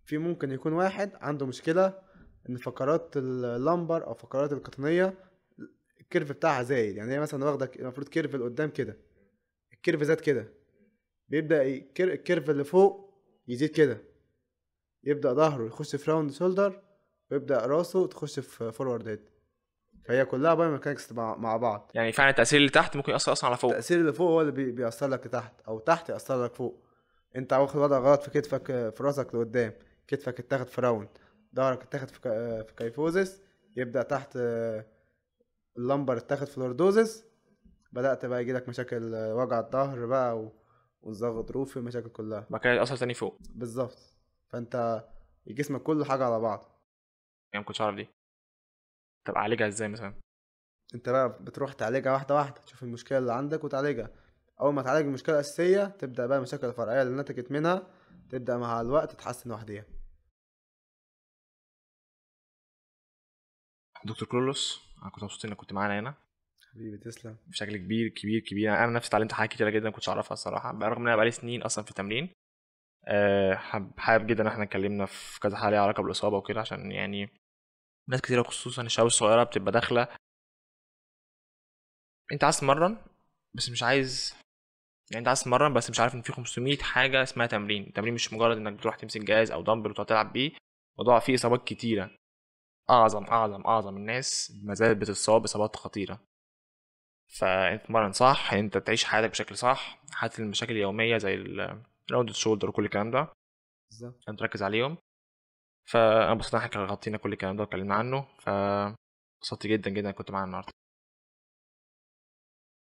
Speaker 2: في ممكن يكون واحد عنده مشكلة ان فقرات اللمبر او فقرات القطنية الكيرف بتاعها زايد، يعني هي مثلا واخدة المفروض كيرف لقدام كده، الكيرف زاد كده، بيبدأ الكيرف اللي فوق يزيد كده، يبدأ ظهره يخش في راوند شولدر، ويبدأ راسه تخش في فورورد هيد. فهي كلها باي ميكانكس مع بعض.
Speaker 1: يعني فعلا التاثير اللي تحت ممكن ياثر اصلا على فوق.
Speaker 2: التأثير اللي فوق هو اللي بيأثر لك لتحت، أو تحت يأثر لك فوق. أنت واخد وضع غلط في كتفك، في راسك لقدام، كتفك اتاخد في راوند، ظهرك اتاخد في كيفوزس، يبدأ تحت اللمبر اتاخد في لوردوزس، بدأت بقى يجيلك مشاكل وجع الظهر بقى وانزلاق غضروفي، المشاكل كلها.
Speaker 1: بعد كده ياثر تاني فوق.
Speaker 2: بالظبط. فأنت جسمك كل حاجة على بعض.
Speaker 1: يعني ما كنتش اعرف دي. طب اعالجها ازاي مثلا؟
Speaker 2: انت بقى بتروح تعالجها واحدة واحدة، تشوف المشكلة اللي عندك وتعالجها. أول ما تعالج المشكلة الأساسية تبدأ بقى المشاكل الفرعية اللي نتجت منها تبدأ مع الوقت تتحسن لوحديها.
Speaker 1: دكتور كرولوس، انا كنت مبسوط انك كنت معانا هنا.
Speaker 2: حبيبي تسلم.
Speaker 1: بشكل كبير كبير كبير. يعني انا نفسي اتعلمت حاجات كتيره جدا ما كنتش اعرفها الصراحه، برغم ان انا بقالي سنين اصلا في التمرين. حابب جدا ان احنا اتكلمنا في كذا حاجه ليها علاقه بالاصابه وكده، عشان يعني ناس كتيره خصوصا الشباب الصغيره بتبقى داخله انت عايز تتمرن بس مش عايز، يعني انت عايز تتمرن بس مش عارف ان في 500 حاجه اسمها تمرين. التمرين مش مجرد انك بتروح تمسك جهاز او دمبل وتقعد تلعب بيه، الموضوع فيه اصابات كتيره. اعظم الناس ما زالت بتتصاب اصابات خطيره. فانت تتمرن صح، انت تعيش حياتك بشكل صح، حتى المشاكل اليوميه زي الراوند شولدر وكل الكلام ده
Speaker 2: بالظبط.
Speaker 1: انت تركز عليهم. فانا بصراحه احنا غطينا كل الكلام ده واتكلمنا عنه، انبسطت جدا جدا كنت معانا النهارده.